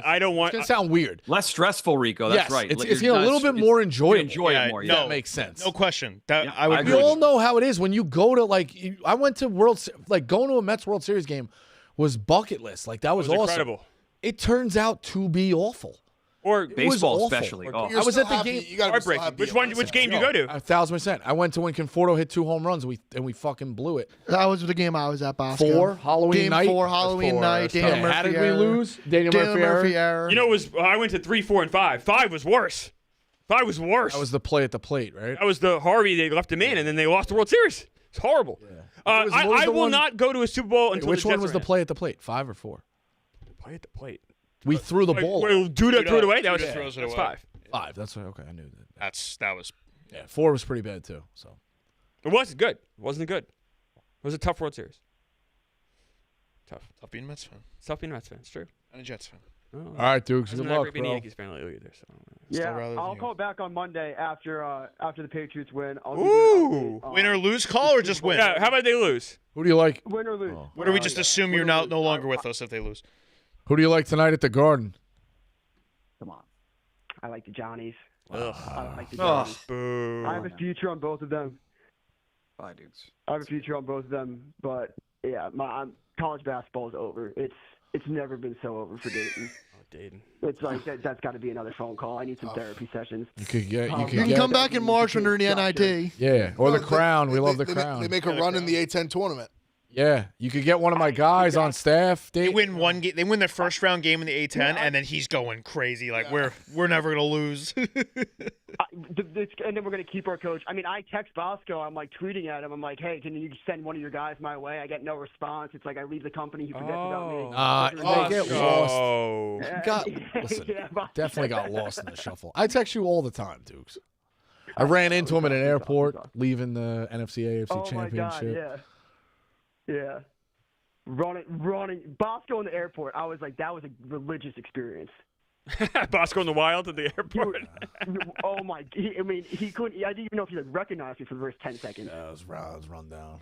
I don't want. It's gonna sound weird. Less stressful, Rico. That's yes, right. it's, Like, it's you're a not- little bit it's- more you enjoyable. enjoy Yeah, it more. no, Yeah. That makes sense. No question. That Yeah, I would I agree We agree. with all you. know how it is when you go to like. I went to going to a Mets World Series game was bucket list. Like that was, It was awesome. incredible. It turns out to be awful. Or It was Baseball, awful. especially. Oh. You're I was still at the happy- game- You gotta be still heartbreaking. happy Which game do you go to? 1,000%. I went to when Conforto hit 2 home runs and we fucking blew it. That was the game I was at, Bosco. 4 Halloween Game night. 4 Halloween night. That's Daniel tough. Murphy How did we error. lose? Daniel Daniel Murphy Murphy error. error. You know, I went to 3, 4, and 5. 5 was worse. 5 was worse. That was the play at the plate, right? That was the Harvey. They left him in, and then they lost the World Series. It's horrible. What was I the will one- not go to a Super Bowl until Which the one Jets was are the in. play at the plate? 5 or 4? Play at the plate. We threw the ball. Where Duda threw it away. That was Duda throws it that's away. 5. 5. That's right. Okay, I knew that. That was Yeah, 4 was pretty bad too. So It wasn't good. It wasn't good. It was a tough World Series. Tough. being a Mets fan Tough being a Mets fan. It's true. and a Jets fan. Oh, all right, Dukes. I'm Good not luck, being a bro. Yankees fan lately either. So. Yeah, rather I'll than call back on Monday after the Patriots win. I'll give Ooh. you an update on Win or lose call or just win? Yeah. How about they lose? Who do you like? win or lose. What do we just assume you're Win or no lose. longer with us if they lose? Who do you like tonight at the Garden? Come on. I like the Johnnies. Ugh. I like the Ugh. Johnnies. Boo. I have a future on both of them. Bye, dudes. I have a future on both of them, but yeah, college basketball is over. It's never been so over for Dayton. Oh, Dayton. It's like that's got to be another phone call. I need some therapy sessions. You could get. You You could You can get. come back in March when they're in the NIT. Yeah, or the They- Crown. We they- love the they- Crown. They make a run in the A10 tournament. Yeah, you could get one of my guys on staff. They win one game. They win their first round game in the A10, and then he's going crazy. Like we're never gonna lose. And then we're going to keep our coach. I mean, I text Bosco. I'm like tweeting at him. I'm like, hey, can you send one of your guys my way? I get no response. It's like I leave the company. He forgets about me. They get lost. Oh. You got listen. Yeah, Bosco. Definitely got lost in the shuffle. I text you all the time, Dukes. I ran into him at an airport leaving the NFC AFC Oh my God, Championship. yeah. running. Bosco in the airport, I was like, that was a religious experience. Bosco in the wild at the airport. Oh my! He couldn't. I didn't even know if he recognized me for the first 10 seconds. Yeah, it was run down.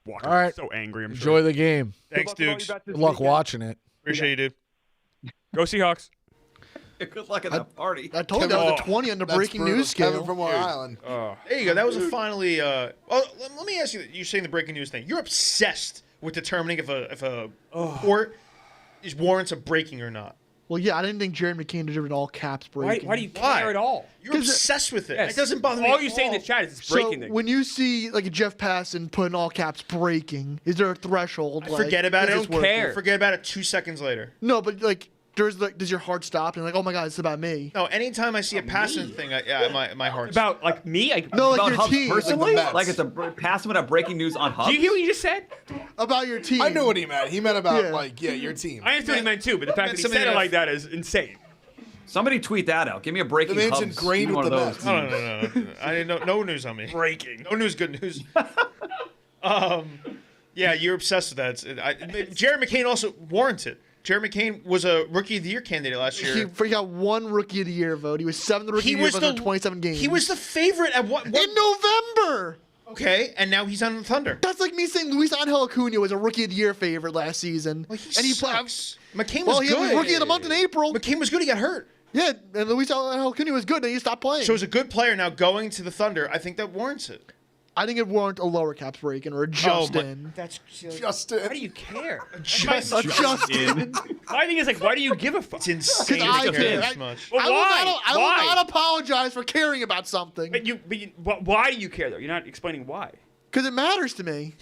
Walker All right. so angry. I'm Enjoy sure. the game. Thanks, Dukes. Good luck watching it. Appreciate you, dude. Go Seahawks. Good luck at that party. I told you that was a 20 on the That's breaking brutal. news scale. Kevin from Long Island. There you go. That was a finally. Well, let me ask you. You're saying the breaking news thing. You're obsessed with determining if a report warrants a breaking or not. Well, yeah, I didn't think Jared McCain deserved an all caps breaking. Why do you Why? care at all? You're obsessed with it. Yes. It doesn't bother me. All at you say in the chat is it's breaking things. when you see like a Jeff Passan put in all caps breaking, is there a threshold? I forget about I it. don't care. Forget about it 2 seconds later. No, but like, does your heart stop and like, oh my god, it's about me? No, anytime I see a passing thing, my heart. About like me? No, like About your Hubs team. personally? Mets. Like it's a passing with a breaking news on Hubs? Do you hear what you just said? About your team. I knew what he meant. He meant about Yeah. your team. I understand what he meant too, but the fact that he something said it that- like that is insane. Somebody tweet that out. Give me a breaking The man's Hubs. ingrained one with of the those. Mets. No. I didn't know. No news on me. Breaking. No news. Good news. Yeah, you're obsessed with that. Jared McCain also warrants it. Jared McCain was a Rookie of the Year candidate last year. He got one Rookie of the Year vote. He was 7th Rookie of the Year vote in 27 games. He was the favorite at what? in November. Okay, and now he's on the Thunder. That's like me saying Luis Angel Acuna was a Rookie of the Year favorite last season. Well, he and he sucks. McCain was Well, he good. was Rookie of the Month in April. McCain was good. He got hurt. Yeah, and Luis Angel Acuna was good. Then he stopped playing. So as a good player now going to the Thunder, I think that warrants it. I think it warrants a lower caps breaking or a Justin. That's Justin. Why do you care? A Justin. My thing is like, why do you give a fuck? It's insane. I to care care. this much. Well, why? I will not apologize for caring about something. Why do you care though? You're not explaining why. Because it matters to me.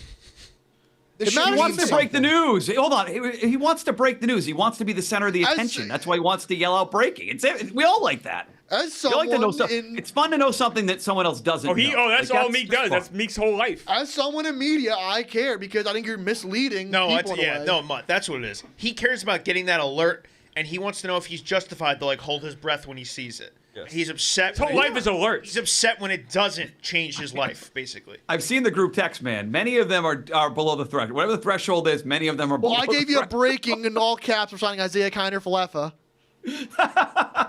This It should matters He wants mean to break the something. news. Hold on. He wants to break the news. He wants to be the center of the I attention. see. That's why he wants to yell out breaking. We all like that. As We someone like to know something. It's fun to know something that someone else doesn't know. That's Like, all Meek does. fun. That's Meek's whole life. as someone in media, I care because I think you're misleading people in a way. Mutt, that's what it is. He cares about getting that alert, and he wants to know if he's justified to hold his breath when he sees it. Yes. He's upset. His whole life is alerts. He's upset when it doesn't change his life, basically. I've seen the group text, man. Many of them are below the threshold. Whatever the threshold is, many of them are below Well, I gave the you a threshold. breaking in all caps for signing Isaiah Kiner Falefa.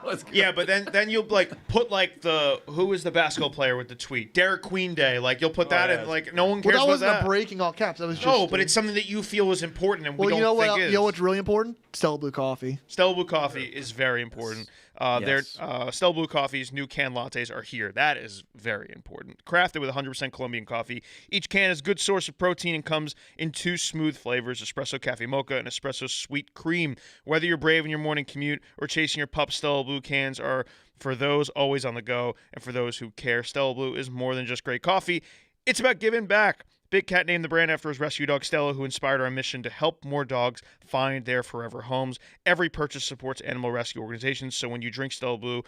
Let's go. Yeah, but then you'll put who is the basketball player with the tweet? Derek Queen Day. You'll put that in. No one cares Well, that about wasn't that. a breaking all caps. That was just No, but it's something that you feel is important, and we well, don't you know think what? is. You know what's really important? Stella Blue Coffee. Stella Blue Coffee is very important. Yes. Stella Blue Coffee's new canned lattes are here. That is very important. Crafted with 100% Colombian coffee. Each can is a good source of protein and comes in 2 smooth flavors, espresso cafe mocha and espresso sweet cream. Whether you're brave in your morning commute or chasing your pup, Stella Blue cans are for those always on the go and for those who care. Stella Blue is more than just great coffee. It's about giving back. Big Cat named the brand after his rescue dog Stella, who inspired our mission to help more dogs find their forever homes. Every purchase supports animal rescue organizations, so when you drink Stella Blue,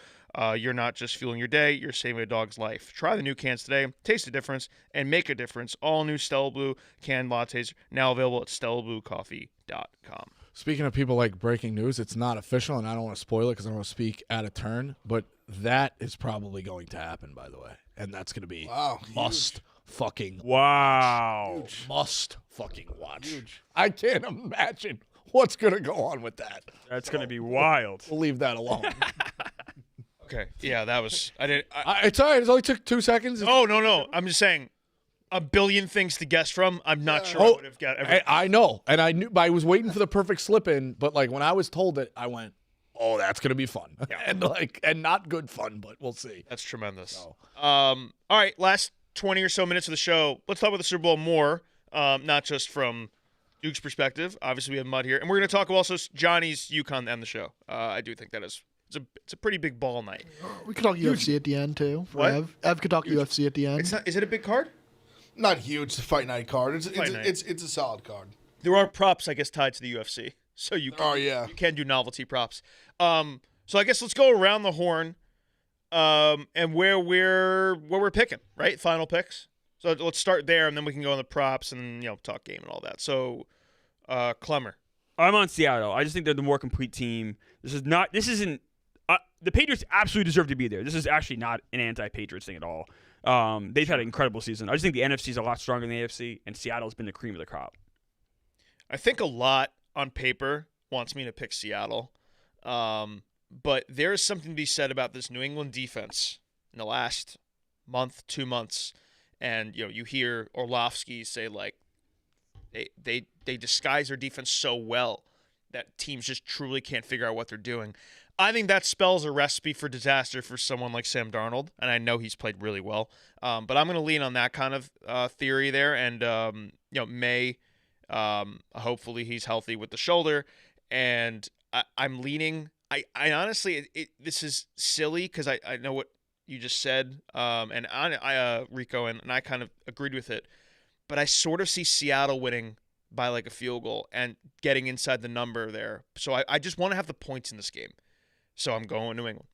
you're not just fueling your day, you're saving a dog's life. Try the new cans today, taste the difference, and make a difference. All new Stella Blue canned lattes now available at StellaBlueCoffee.com. Speaking of people like breaking news, it's not official, and I don't want to spoil it because I don't want to speak out of turn, but that is probably going to happen, by the way. And that's going to be must fucking Wow. must fucking watch. I can't imagine what's going to go on with that. That's going to be wild. We'll leave that alone. Okay, yeah, that was... I didn't... It's all right. It only took 2 seconds. Oh, no. I'm just saying, a billion things to guess from. I'm not sure I Oh, would have got everything. I know, and I knew. I was waiting for the perfect slip in, but when I was told it, I went, "Oh, that's gonna be fun," and not good fun, but we'll see. That's tremendous. All right, last 20 or so minutes of the show. Let's talk about the Super Bowl more, not just from Duke's perspective. Obviously, we have Mud here, and we're going to talk also Johnny's UConn to end the show. I do think that is it's a pretty big ball night. We could talk UFC at the end too. For What? Ev could talk UFC at the end. It's not. Is it a big card? Not huge. It's a fight night card. It's night. a solid card. There are props, I guess, tied to the UFC, so you can, you can do novelty props. So I guess let's go around the horn, and where we're picking, right? Final picks. So let's start there, and then we can go on the props and talk game and all that. So, Clemmer. I'm on Seattle. I just think they're the more complete team. This isn't. The Patriots absolutely deserve to be there. This is actually not an anti-Patriots thing at all. They've had an incredible season. I just think the NFC is a lot stronger than the AFC, and Seattle's been the cream of the crop. I think a lot on paper wants me to pick Seattle. But there is something to be said about this New England defense in the last month, 2 months. And, you hear Orlovsky say, like, they disguise their defense so well that teams just truly can't figure out what they're doing. I think that spells a recipe for disaster for someone like Sam Darnold, and I know he's played really well. But I'm going to lean on that kind of theory there. And, May, hopefully he's healthy with the shoulder. And I'm leaning – I honestly – this is silly because I know what you just said, and I Rico, and I kind of agreed with it. But I sort of see Seattle winning by like a field goal and getting inside the number there. So I just want to have the points in this game. So I'm going New England.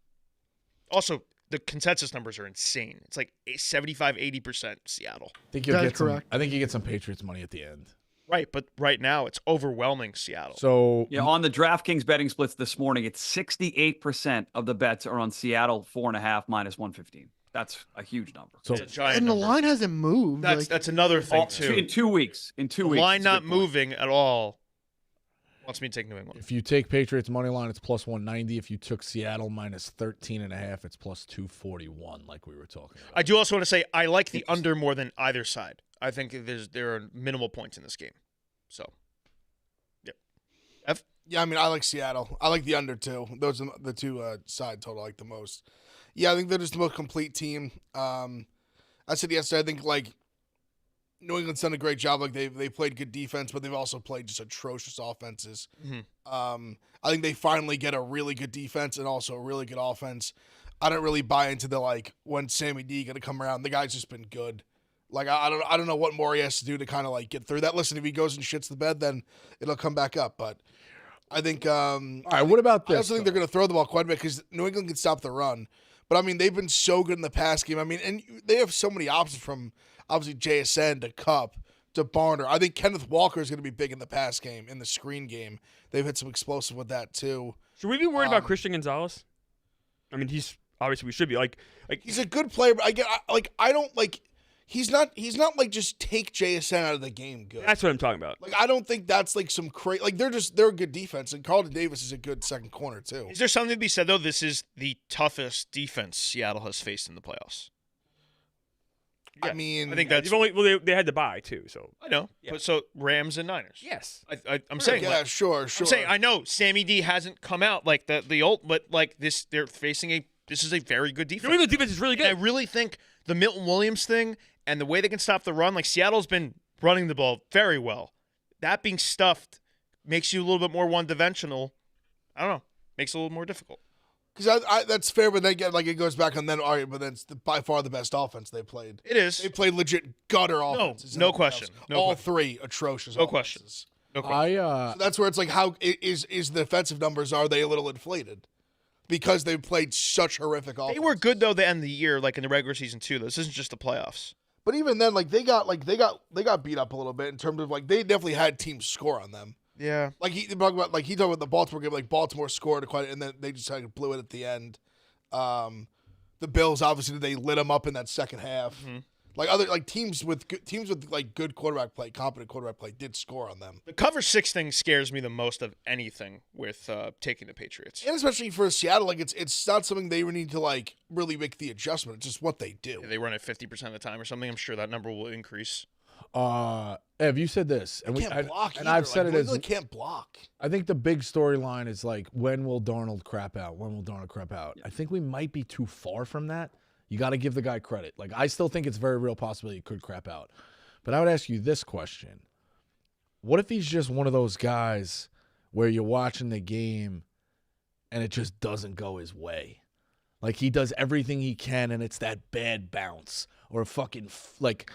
Also, the consensus numbers are insane. It's like 75-80% Seattle. I think you'll That's get some. correct. I think you get some Patriots money at the end. Right, but right now it's overwhelming Seattle. So Yeah, on the DraftKings betting splits this morning, it's 68% of the bets are on Seattle 4.5 minus 115. That's a huge number. So It's a giant And the number. line hasn't moved. That's another thing too. In 2 weeks. In 2 The weeks. line it's a not good point. moving at all wants me to take New England. if you take Patriots money line, it's plus 190. If you took Seattle minus 13.5, it's plus 241, like we were talking about. I do also want to say I like the under more than either side. I think there are minimal points in this game. So, yep. Yeah, I mean, I like Seattle. I like the under too. Those are the two side total I like the most. Yeah, I think they're just the most complete team. I said yesterday, I think like New England's done a great job. Like they played good defense, but they've also played just atrocious offenses. Mm-hmm. I think they finally get a really good defense and also a really good offense. I don't really buy into the like when Sammy D going to come around. The guy's just been good. Like I don't know what more he has to do to kind of like get through that. Listen, if he goes and shits the bed, then it'll come back up. But I think. All right, what about this? I also think they're going to throw the ball quite a bit because New England can stop the run. But I mean, they've been so good in the pass game. I mean, and they have so many options from obviously JSN to Cup to Barner. I think Kenneth Walker is going to be big in the pass game, in the screen game. They've had some explosive with that too. Should we be worried about Christian Gonzalez? I mean, he's obviously we should be like He's a good player, but I don't like. He's not like just take JSN out of the game good. that's what I'm talking about. Like I don't think that's like some crazy. Like they're a good defense, and Carlton Davis is a good second corner too. Is there something to be said though? This is the toughest defense Seattle has faced in the playoffs. I mean, I think that's. They had to buy too, so I know, but so Rams and Niners. yes. I'm saying. yeah, like, sure. I'm saying I know Sammy D hasn't come out like the old, but like this, they're facing this is a very good defense. New England defense is really good. And I really think the Milton Williams thing and the way they can stop the run, like Seattle's been running the ball very well. That being stuffed makes you a little bit more one-dimensional. I don't know. Makes it a little more difficult. Because that's fair, but then like it goes back on then. All right, but then it's by far the best offense they played. It is. They played legit gutter offenses. in no the playoffs. question. No All question. three atrocious. No question. offenses. No question. So that's where it's like, how is the defensive numbers? Are they a little inflated because they played such horrific offense? They were good though the end of the year, like in the regular season too. This isn't just the playoffs. But even then, like they got beat up a little bit in terms of like they definitely had teams score on them. Yeah. Like he talked about the Baltimore game. Like Baltimore scored quite, and then they just kind of blew it at the end. The Bills obviously they lit them up in that second half. Mm-hmm. Like other like teams with like good quarterback play, competent quarterback play did score on them. The cover 6 thing scares me the most of anything with taking the Patriots. And especially for Seattle, like it's not something they need to like really make the adjustment. It's just what they do. They run it 50% of the time or something. I'm sure that number will increase. Ev, you said this, and Can't block and either. I've said like, it as New England can't block. I think the big storyline is like, when will Darnold crap out? When will Darnold crap out? Yeah. I think we might be too far from that. You got to give the guy credit. Like, I still think it's a very real possibility he could crap out. But I would ask you this question. What if he's just one of those guys where you're watching the game and it just doesn't go his way? Like, he does everything he can and it's that bad bounce or a fucking, Deflected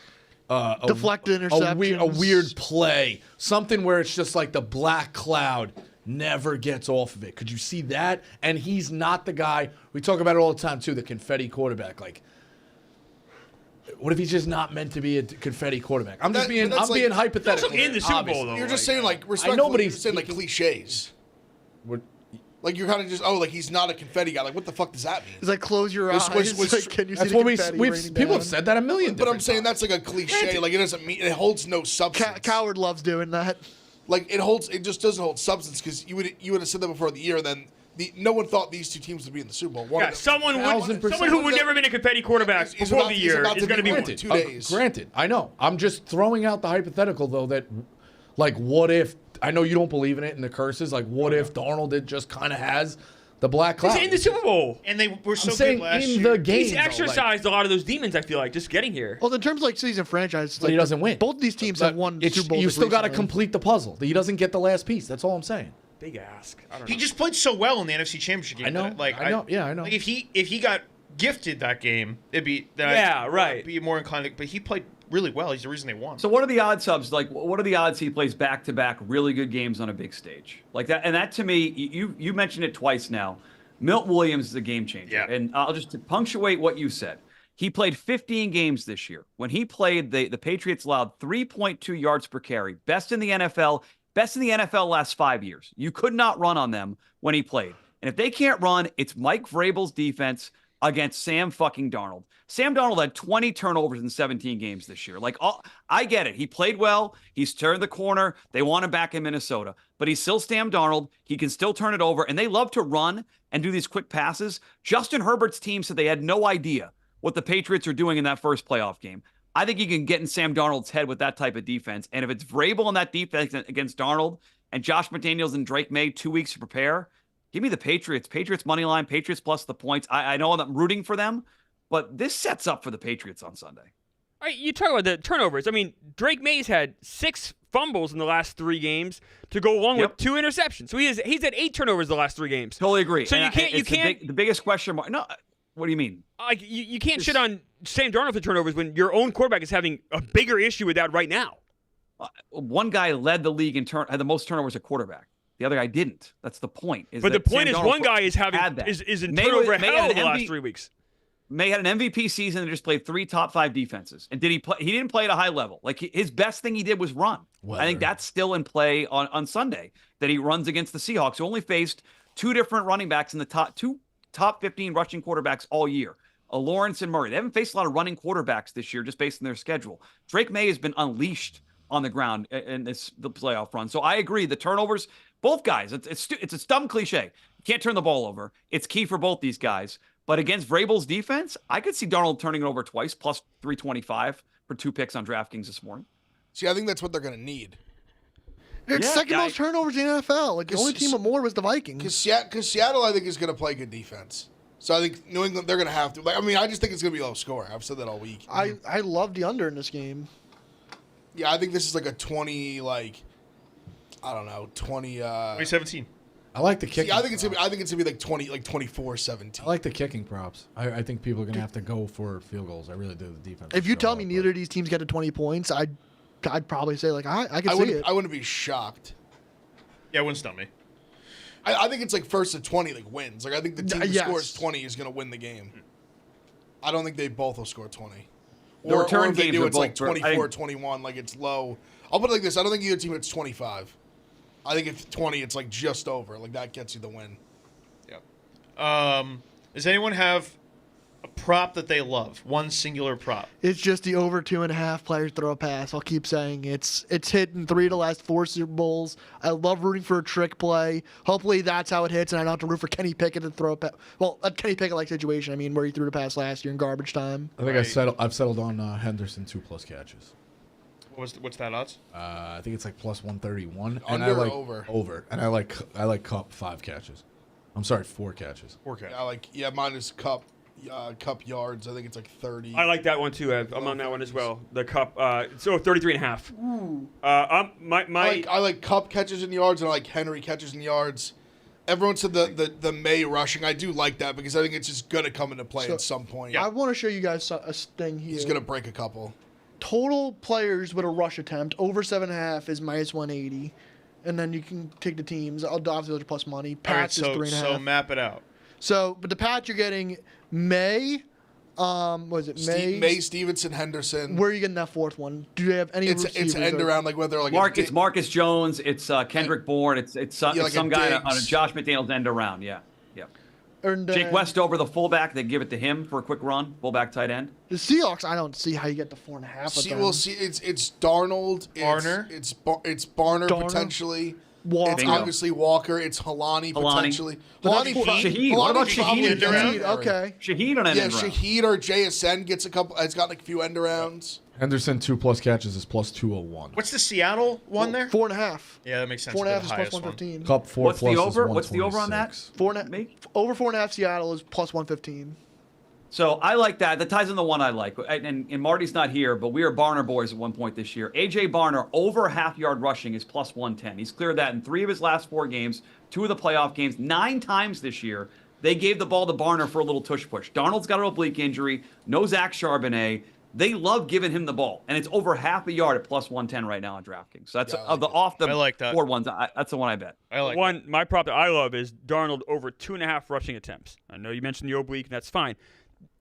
a interceptions. weird play. Something where it's just like the black cloud never gets off of it. Could you see that? And he's not the guy. We talk about it all the time, too, the confetti quarterback. Like, what if he's just not meant to be a confetti quarterback? I'm being hypothetical. in the Super Bowl, obviously. though. You're just saying like I respectfully. know, but you're saying like cliches. What- Like you're kind of just like he's not a confetti guy. Like what the fuck does that mean? It's like close your Which- eyes. which- Like, can you see That's the what confetti we've raining people down? have said that a million But I'm different saying times. that's like a cliche. Like it doesn't mean it holds no substance. Coward loves doing that. like it just doesn't hold substance because you would have said that before the year, and then no one thought these two teams would be in the Super Bowl. Someone who would never been a Confetti quarterback before the year is going to be one. 2 days. Granted, I know. I'm just throwing out the hypothetical though that, like, what if? I know you don't believe in it and the curses. Like, what if Darnold just kind of has the black cloud? He's in the Super Bowl. And they were so I'm saying good last in year. the game. He's exercised a lot of those demons, I feel like, just getting here. Well, in terms of like season franchises, But he doesn't win. Both these teams have won Super Bowls. You still got to recently. complete the puzzle. He doesn't get the last piece. That's all I'm saying. Big ask. I don't know. He just played so well in the NFC Championship game. I know. I know. Yeah, I know. Like if he got gifted that game, it'd be right. Be more inclined. But he played really well. He's the reason they won. So what are the odds, Subs? Like, what are the odds he plays back-to-back really good games on a big stage like that? And that to me, you mentioned it twice now. Milt Williams is a game changer. Yeah. And I'll just punctuate what you said. He played 15 games this year. When he played, the Patriots allowed 3.2 yards per carry, best in the NFL. Best in the NFL last 5 years. You could not run on them when he played. And if they can't run, it's Mike Vrabel's defense against Sam fucking Darnold. Sam Darnold had 20 turnovers in 17 games this year. Like, I get it. He played well. He's turned the corner. They want him back in Minnesota. But he's still Sam Darnold. He can still turn it over. And they love to run and do these quick passes. Justin Herbert's team said they had no idea what the Patriots are doing in that first playoff game. I think you can get in Sam Darnold's head with that type of defense. And if it's Vrabel in that defense against Darnold and Josh McDaniels and Drake May 2 weeks to prepare, give me the Patriots. Patriots money line, Patriots plus the points. I know I'm rooting for them, but this sets up for the Patriots on Sunday. All right, you talk about the turnovers. I mean, Drake May's had 6 fumbles in the last 3 games to go along with 2 interceptions. So he's had 8 turnovers the last 3 games. Totally agree. So And you can't. the biggest question mark. No, what do you mean? Like you can't shit on Sam Darnold for turnovers when your own quarterback is having a bigger issue with that right now. One guy led the league had the most turnovers at quarterback. The other guy didn't. That's the point. But the point is, one guy is in turnover hell the last 3 weeks. May had an MVP season and just played 3 top 5 defenses. And did he play? He didn't play at a high level. Like his best thing he did was run. I think that's still in play on Sunday. That he runs against the Seahawks, who only faced 2 different running backs in the top 15 rushing quarterbacks all year. Lawrence and Murray. They haven't faced a lot of running quarterbacks this year, just based on their schedule. Drake May has been unleashed on the ground in the playoff run. So I agree. The turnovers, both guys, it's a dumb cliche. You can't turn the ball over. It's key for both these guys. But against Vrabel's defense, I could see Darnold turning it over twice, plus 325 for 2 picks on DraftKings this morning. See, I think that's what they're going to need. It's second most turnovers in the NFL. Like the only team with more was the Vikings. Because Seattle, I think, is going to play good defense. So I think New England, they're going to have to. I just think it's going to be low score. I've said that all week. I love the under in this game. Yeah, I think this is like a 20, 2017. I like the kicking. I think it's gonna be like 24-17. I like the kicking props. I think people are going to have to go for field goals. I really do. The defense. If you tell me neither of these teams get to 20 points, I'd probably say I could see it. I wouldn't be shocked. Yeah, it wouldn't stun me. I think it's like first to 20 wins. I think the team who scores 20 is going to win the game. I don't think they both will score 20. The return if they games do, are it's like both- 24-21, it's low. I'll put it like this. I don't think either team hits 25. I think if 20, it's just over. That gets you the win. Yeah. Does anyone have a prop that they love? One singular prop. It's just the over 2.5 players throw a pass. I'll keep saying it's hit in 3 of the last 4 Super Bowls. I love rooting for a trick play. Hopefully that's how it hits, and I don't have to root for Kenny Pickett to throw a pass. Well, a Kenny Pickett-like situation. I mean, where he threw the pass last year in garbage time. I think I've settled on Henderson 2+ catches. What's that odds? I think it's like plus 131. Under and I like or over? Over. And I like Cup 5 catches. I'm sorry, 4 catches. 4 catches. Mine is Cup yards. I think it's like 30. I like that one too, Ev. I'm on that one as well. The Cup, so 33.5. I like Cup catches in yards, and I like Henry catches in yards. Everyone said the May rushing. I do like that because I think it's just going to come into play at some point. I want to show you guys a thing here. He's going to break a couple. Total players with a rush attempt over 7.5 is minus 180, and then you can take the teams. Obviously, those are plus money. Pats is 3.5. So map it out. So, but the Pats you're getting May. Was it May? May, Stevenson, Henderson. Where are you getting that 4th one? Do they have any? It's end around whether Marcus Jones. It's Kendrick Bourne. It's some guy on a Josh McDaniels end around. Yeah. And Jake Westover, the fullback, they give it to him for a quick run. Fullback tight end. The Seahawks, I don't see how you get to 4.5 with See, them. we'll see. It's Darnold. Barner? It's Barner Darner? potentially. Walker. It's obviously Walker. It's Halani potentially. But Halani, that's Shaheed. What about probably Shaheed? end around. Okay. Shaheed on an Yeah, end round. Shaheed or JSN gets a couple. It's got like a few end arounds. Henderson 2+ catches is plus 201. What's the Seattle one there? 4.5. Yeah, that makes sense. 4.5 The is plus highest one. 115. Cup 4 What's plus the is over? What's the over on that? 126. Over 4.5 Seattle is plus 115. So I like that. That ties in the one I like. And Marty's not here, but we are Barner boys at one point this year. A.J. Barner, over half-yard rushing, is plus 110. He's cleared that in 3 of his last 4 games, 2 of the playoff games. 9 times this year, they gave the ball to Barner for a little tush-push. Darnold's got an oblique injury. No Zach Charbonnet. They love giving him the ball. And it's over half a yard at plus 110 right now on DraftKings. So that's of the off the I like that. board ones. That's the one I bet. I like One, my prop that I love is Darnold over 2.5 rushing attempts. I know you mentioned the oblique, and that's fine.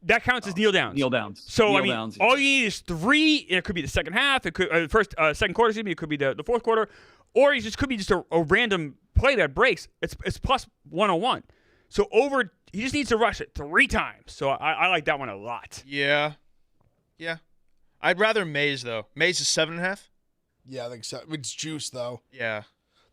That counts as kneel downs. Kneel downs. So Kneel I mean, downs, all you need is 3. It could be the second half. It could second quarter. Excuse me. It could be the fourth quarter, or it just could be just a random play that breaks. It's plus 101. So over, he just needs to rush it 3 times. So I like that one a lot. Yeah. I'd rather Mays though. Mays is 7.5. Yeah, I think so. It's juice though. Yeah.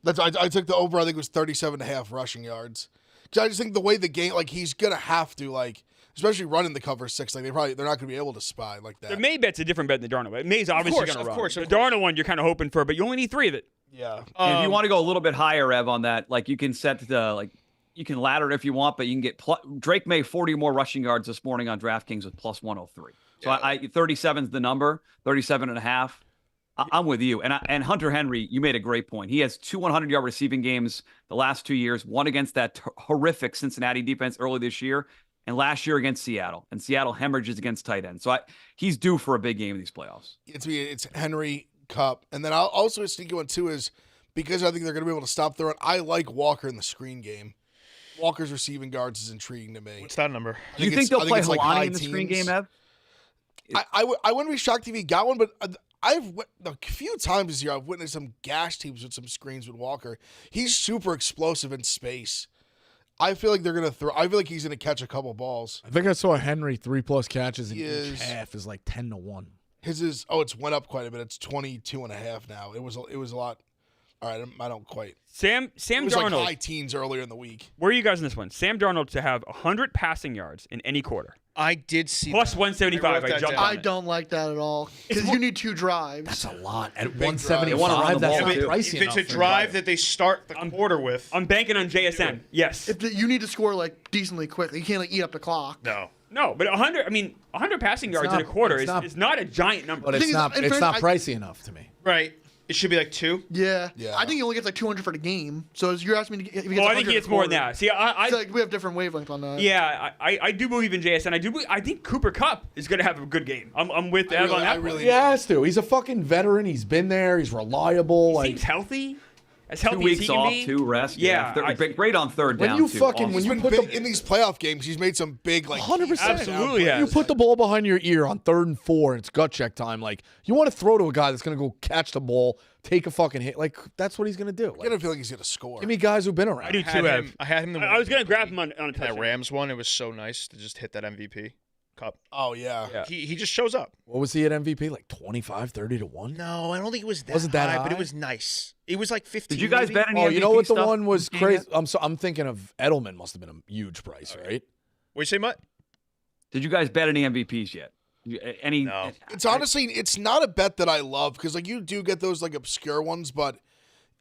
That's I took the over. I think it was 37.5 rushing yards. Because I just think the way the game, like he's gonna have to like, especially running the cover 6, like they're not gonna be able to spy like that. The May bet's a different bet than the Darnold bet. May's obviously going to run. Of course. The Darnold one you're kind of hoping for, but you only need 3 of it. Yeah. And if you want to go a little bit higher, Ev, on that, like you can set the you can ladder it if you want, but you can get Drake May 40 more rushing yards this morning on DraftKings with plus 103. So I 37's the number, 37.5. I'm with you. And Hunter Henry, you made a great point. He has 2 100-yard receiving games the last 2 years, one against that horrific Cincinnati defense early this year, and last year against Seattle. And Seattle hemorrhages against tight ends. So he's due for a big game in these playoffs. It's Henry, Cup, and then I'll also a sneaky one too is because I think they're going to be able to stop the run. I like Walker in the screen game. Walker's receiving yards is intriguing to me. What's that number? Do you think they'll play like Halani in the screen game, Ev? I wouldn't be shocked if he got one, but a few times this year I've witnessed some gash teams with some screens with Walker. He's super explosive in space. I feel like they're gonna throw. I feel like he's gonna catch a couple balls. I think I saw Henry 3+ catches in He each is. half is like 10-1. His is it's went up quite a bit. It's 22.5 now. It was a lot. All right, I don't quite. Sam It was Darnold. like high teens earlier in the week. Where are you guys in this one? Sam Darnold to have 100 passing yards in any quarter. I did see Plus that. 175. I that jumped down. on I it. don't like that at all because you need 2 drives. That's a lot. At Big drive. 175, They wanna run the that's ball, not too. pricey If it's enough a for drive him. that they start the quarter with, I'm banking on JSN. Yes. You need to score like decently quickly. You can't like eat up the clock. no. But 100. I mean, 100 passing yards in a not- quarter it's is not a giant number. But thing it's is, not in it's fairness, not pricey enough to me. Right. It should be like 2. Yeah. Yeah. I think he only gets like 200 for the game. So as you're asking me to get, if he gets Well, I think 100 he gets more than quarter. that. See, I Like we have different wavelengths on that. yeah, I do believe in JSN. I think Cooper Kupp is going to have a good game. I'm with Ev on that. really- He has to. He's a fucking veteran. He's been there. He's reliable. He Like seems healthy. As 2 healthy as weeks he can off, be. 2 rest. Yeah, Great on third when down. you too. fucking Awesome. when He's you been put big the in these playoff games. He's made some big 100%. Absolutely You has. put the ball behind your ear on 3rd and 4, and it's gut check time. Like you want to throw to a guy that's gonna go catch the ball, take a fucking hit. Like that's what he's gonna do. I Like, don't feel like he's gonna score. give me guys who've been I around. do I too, Ev. had him. I was going to grab him on a that touchdown. Rams one. It was so nice to just hit that MVP Cup. Oh yeah. Yeah. He just shows up. What was he at MVP? Like 25, 30 to 1? No, I don't think it was that Wasn't that high, but it high? was nice. It was like 15. Did you guys maybe? bet any Oh, MVP you know what the stuff one was this game crazy? yet? I'm thinking of Edelman. Must have been a huge price, right? What you say, Mutt? Did you guys bet any MVPs yet? Any? No. It's honestly, it's not a bet that I love because like you do get those like obscure ones, but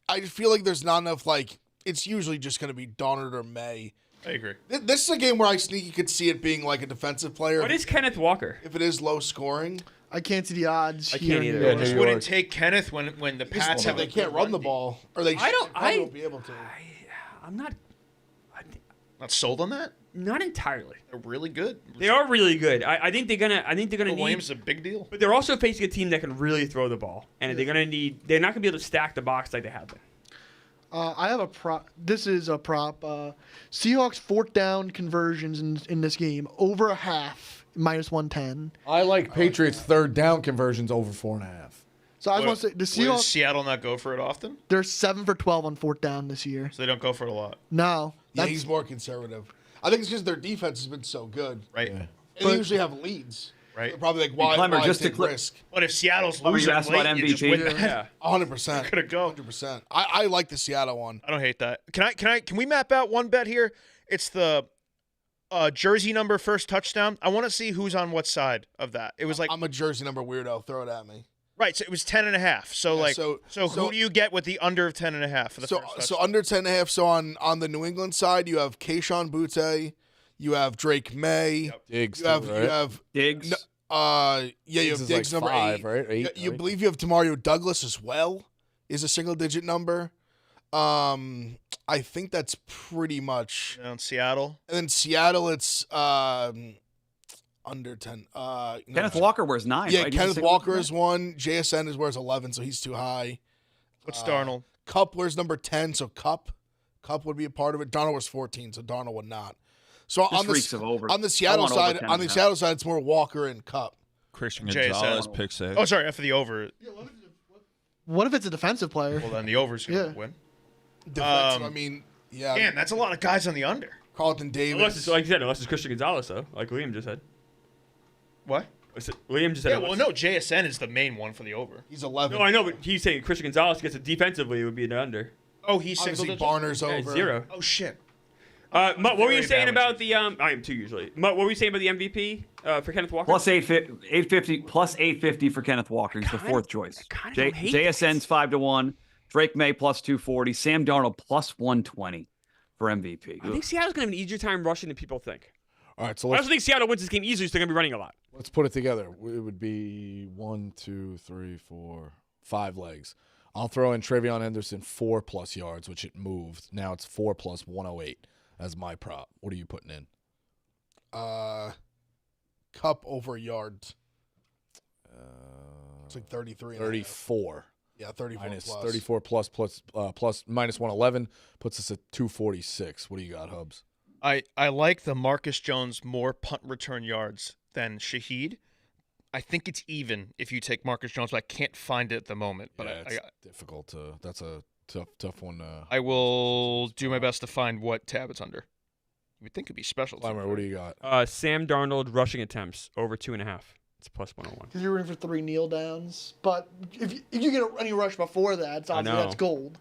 I feel like there's not enough. Like it's usually just going to be Donald or May. I agree. This is a game where I sneaky could see it being like a defensive player. What is Kenneth Walker? if it is low scoring? I can't see the odds. I here can't in either. New Yeah, York. Just New wouldn't York. take Kenneth when the Pats have They a can't good run the D. ball, or they probably won't be able to. I'm not Not sold on that. not entirely. They're really good. They are really good. I think they're gonna need. Williams is a big deal. But they're also facing a team that can really throw the ball, and they're gonna need. They're not gonna be able to stack the box like they have been. I have a prop. This is a prop. Seahawks 4th down conversions in this game over a half minus 110. I like Patriots 3rd down conversions over 4.5. So I just want to say the Does Seahawks. Seattle not go for it often? They're 7 for 12 on 4th down this year. So they don't go for it a lot. No, Yeah, that's he's more conservative. I think it's because their defense has been so good. Right. Yeah. And they usually have leads. Right. They're probably like, why Clemmer, just to take cl- risk? But if Seattle's Remember you losing asked about late, you just MVP? win that. Yeah. 100%. Could have go. 100%. I like the Seattle one. I don't hate that. Can we map out one bet here? It's the jersey number first touchdown. I want to see who's on what side of that. It was like I'm a jersey number weirdo. Throw it at me. right. So it was 10.5. So Yeah, like so who do you get with the under of 10.5 for the So first so touchdown? under 10.5. So on the New England side, you have Keyshawn Butte, you have Drake May, Diggs, you have too, right? you have Diggs. yeah, you Diggs have is Diggs like number 5, 8. right? 8, You right? believe you have Demario Douglas as well? Is a single digit number. I think that's pretty much. In Seattle. And then Seattle, it's under 10. Kenneth Walker wears 9. Yeah, right? He's a Kenneth single Walker digit? is one. JSN is wears 11, so he's too high. What's Darnold? Cup wears number 10, so Cup would be a part of it. Darnold was 14, so Darnold would not. So This reeks of over. on the I Seattle want over side, 10 on the and a half. Seattle side, it's more Walker and Cup. Christian JSN. Gonzalez, pick 6. Oh, sorry, after the over. What if it's a defensive player? Well, then the over's going to Yeah. win. Defensive, I mean, yeah. Damn, that's a lot of guys on the under. Carlton Davis. Unless it's like you said, unless it's Christian Gonzalez though, like Liam just said. What? Liam just said. Yeah, well, no, JSN is the main one for the over. He's 11. No, I know, but he's saying Christian Gonzalez gets it defensively, it would be an under. Oh, he's single Obviously, digit? Barner's Yeah, over. 0. Oh, shit. Mutt, what were you Very saying bad about when the I am 2 usually. Mutt, what were you saying about the MVP for Kenneth Walker? Plus 850 plus 850 for Kenneth Walker. He's the fourth choice. kinda don't hate JSN's 5-1. Drake May plus 240. Sam Darnold plus 120 for MVP. I think Seattle's gonna have an easier time rushing than people think. All right, so I let's also think Seattle wins this game easily, so they're gonna be running a lot. let's put it together. It would be 1, 2, 3, 4, 5 legs. I'll throw in Travion Henderson 4+ yards, which it moved. Now it's 4 plus 108 as my prop. What are you putting in? Cup over yards. It's like 33. 34. Yeah, 34 Minus plus. 34 plus minus 111 puts us at 246. What do you got, Hubs? I like the Marcus Jones more punt return yards than Shaheed. I think it's even if you take Marcus Jones, but I can't find it at the moment. But Yeah, it's difficult to. That's a tough one. I will do my best to find what tab it's under. You would think it'd be special. Clymer, what do you got? Sam Darnold rushing attempts over 2.5. It's plus 101. Because you're rooting for 3 kneel downs. But if you get any rush before that, it's obviously know. that's gold.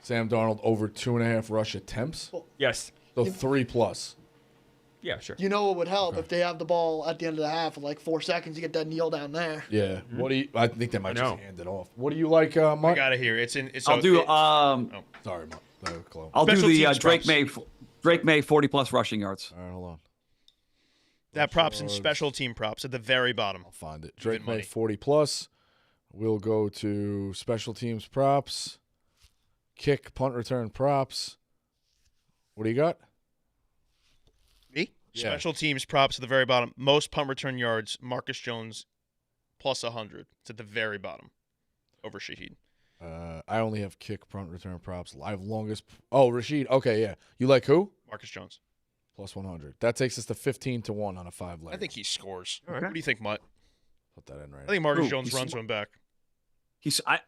Sam Darnold over 2.5 rush attempts. Yes. So 3+. Yeah, sure. You know what would help if they have the ball at the end of the half with like 4 seconds, you get that kneel down there. Yeah. What do you? I think they might I know. just hand it off. What do you like, I Mutt? got it here. It's in. It's I'll do Sorry, Mutt. That was close. I'll do Special the teams Drake May 40 plus rushing yards. All right, hold on. that props and yards. special team props at the very bottom. I'll find it. Drake money. May 40+. We'll go to special teams props, kick, punt return props. What do you got? Me? Yeah. Special teams props at the very bottom. Most punt return yards. Marcus Jones plus 100. It's at the very bottom over Shaheed. I only have kick, punt return props. I have longest. Oh, Rashid. Okay, yeah. You like who? Marcus Jones. Plus 100. That takes us to 15-1 on a 5 leg. I think he scores. What do you think, Mutt? Put that in right. I think Marcus Ooh, Jones he's runs one back.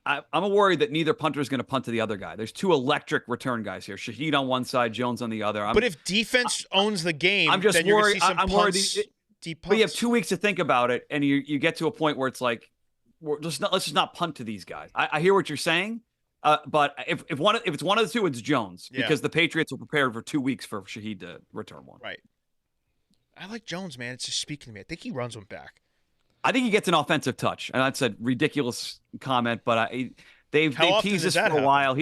I'm worried that neither punter is going to punt to the other guy. There's 2 electric return guys here. Shaheed on one side, Jones on the other. But if defense owns the game, I'm just then you're worried. going to see some I'm worried. punts, deep punts. But you have 2 weeks to think about it, and you get to a point where it's like, let's just not punt to these guys. I hear what you're saying, but if it's one of the 2, it's Jones Yeah. because the Patriots are prepared for 2 weeks for Shaheed to return one. Right. I like Jones, man. It's just speaking to me. I think he runs one back. I think he gets an offensive touch, and that's a ridiculous comment, but they've often teased does this that for a happen? while.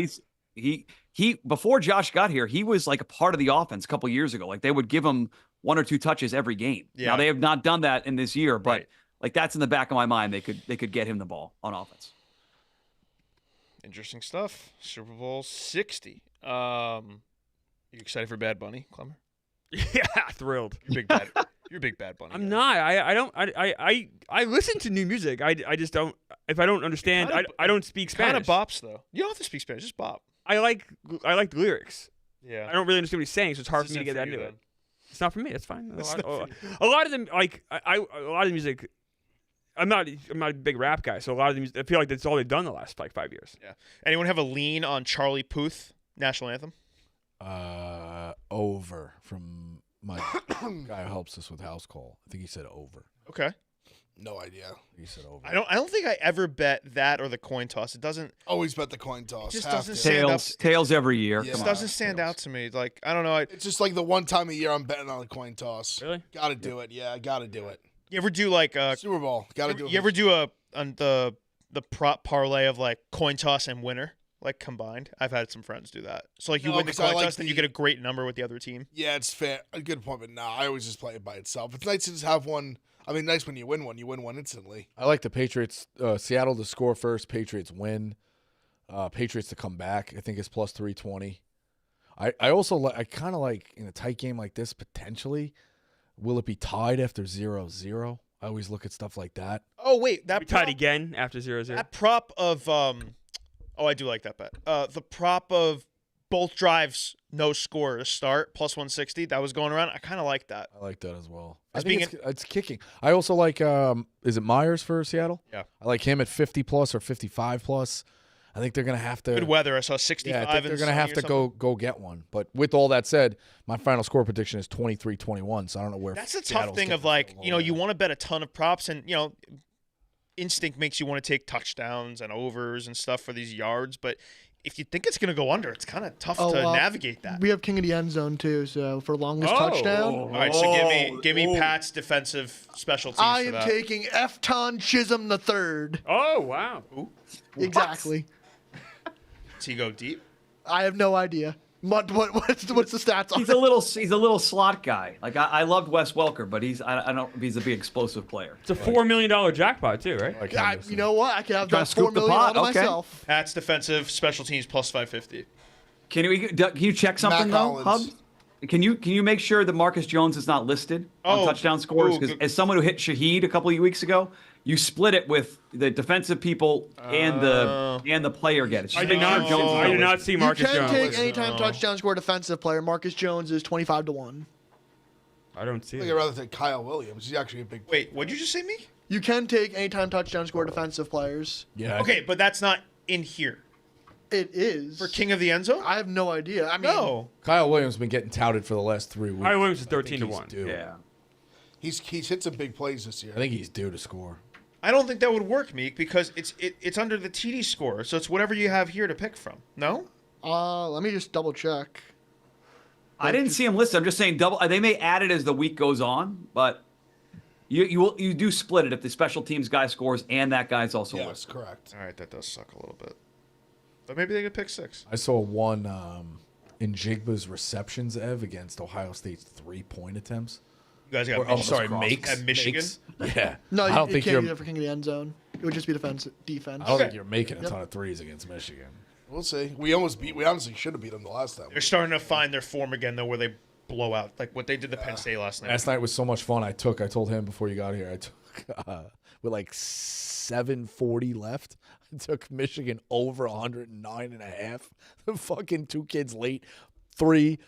He before Josh got here, he was like a part of the offense a couple years ago. Like they would give him 1 or 2 touches every game. Yeah. Now they have not done that in this year, but Right. like that's in the back of my mind. They could get him the ball on offense. Interesting stuff. Super Bowl 60. You excited for Bad Bunny, Clemmer? Yeah, thrilled. You're big bad. You're a big Bad Bunny. I'm guy. not. I don't. I listen to new music. I just don't. If I don't understand, Kinda- I don't speak Spanish. Kind of bops though. You don't have to speak Spanish. Just bop. I like the lyrics. Yeah. I don't really understand what he's saying, so it's hard This for me to isn't get for into you, it. It's not for me. It's fine. It's A lot of them, like a lot of the music. I'm not a big rap guy, so a lot of the music, I feel like that's all they've done the last like 5 years. Yeah. Anyone have a lean on Charlie Puth national anthem? Over from my guy who helps us with house call. I think he said over. Okay. No idea. He said over. I don't think I ever bet that or the coin toss. It doesn't. Always bet the coin toss. It just Have doesn't to. stand up. Tails every year. Yeah. It Come just on. doesn't stand out to me. Like I don't know. It's just like the one time a year I'm betting on the coin toss. Really? Got to do it. Yeah, I got to do it. You ever do like Super Bowl. Got to do it. you ever do the prop parlay of like coin toss and winner like combined? I've had some friends do that. So like you No, win the 'cause I coin like toss, then you the- get a great number with the other team. Yeah, it's fair. A good point, but I always just play it by itself. It's nice to just have one. I mean, nice when you win one. You win one instantly. I like the Patriots. Seattle to score first. Patriots win. Patriots to come back. I think it's plus 320. I also I kind of like in a tight game like this potentially. Will it be tied after 0-0? I always look at stuff like that. Oh wait, We that tied prop, again after 0-0. that prop of oh I do like that bet. The prop of both drives no score to start plus 160 that was going around. I kind of like that. I like that as well. I As think being it's kicking. I also like is it Myers for Seattle? Yeah. I like him at 50 plus or 55 plus. I think they're gonna have to. Good weather. I saw 65. Yeah, I think they're and gonna have sunny to or go get one. But with all that said, my final score prediction is 23-21. So I don't know where. That's the tough Seattle's thing of getting like, from you know, all you that. want to bet a ton of props and, you know, instinct makes you want to take touchdowns and overs and stuff for these yards. But if you think it's going to go under, it's kind of tough to navigate that. We have king of the end zone too, so for longest Oh. touchdown, All right, so give me Pat's defensive special teams I for am that. taking Efton Chisholm the third. Oh, wow. Exactly. Does he go deep? I have no idea. What's the stats on He's it? a little slot guy. Like I loved Wes Welker, but I don't. He's a big explosive player. It's a $4 million jackpot, too, right? Like I, Henderson. you know what? I could have Trying that to scoop $4 the million pot? all to Okay. myself. Pat's defensive special teams plus 550. Can you check something Matt though, Collins. Hub? Can you make sure that Marcus Jones is not listed on Oh, touchdown scores? ooh, Because good. as someone who hit Shaheed a couple of weeks ago, you split it with the defensive people and the player get it. I did not see Marcus you can Jones. take anytime touchdown score defensive player. Marcus Jones is 25-1. I don't see I think it. I'd rather take Kyle Williams. He's actually a big. Wait, what'd you just say, me? You can take anytime touchdown score defensive players. Yeah. Okay, but that's not in here. It is. For king of the end zone? I have no idea. I mean, No. Kyle Williams has been getting touted for the last 3 weeks. Kyle Williams is I think 13 to he's 1. due. Yeah. He's hit some big plays this year. I think he's due to score. I don't think that would work, Meek, because it's under the TD score, so it's whatever you have here to pick from. No? let me just double check. I didn't see him listed. I'm just saying double. They may add it as the week goes on, but you do split it if the special teams guy scores and that guy's also Yes, listed. correct. All right, that does suck a little bit. But maybe they could pick 6. I saw one in Jigba's receptions, Ev, against Ohio State's 3-point attempts. You guys got Or, I'm sorry, makes. At Michigan? Makes. Yeah. No, I you, don't you think can't you're. do that for king of the end zone. It would just be defense. I don't think you're making a Yep. ton of threes against Michigan. We'll see. We honestly should have beat them the last time. They're starting to find their form again, though, where they blow out. Like what they did to Penn State last night. Last night was so much fun. I told him before you got here, I took with like 7:40 left. I took Michigan over 109.5. The fucking 2 kids late, 3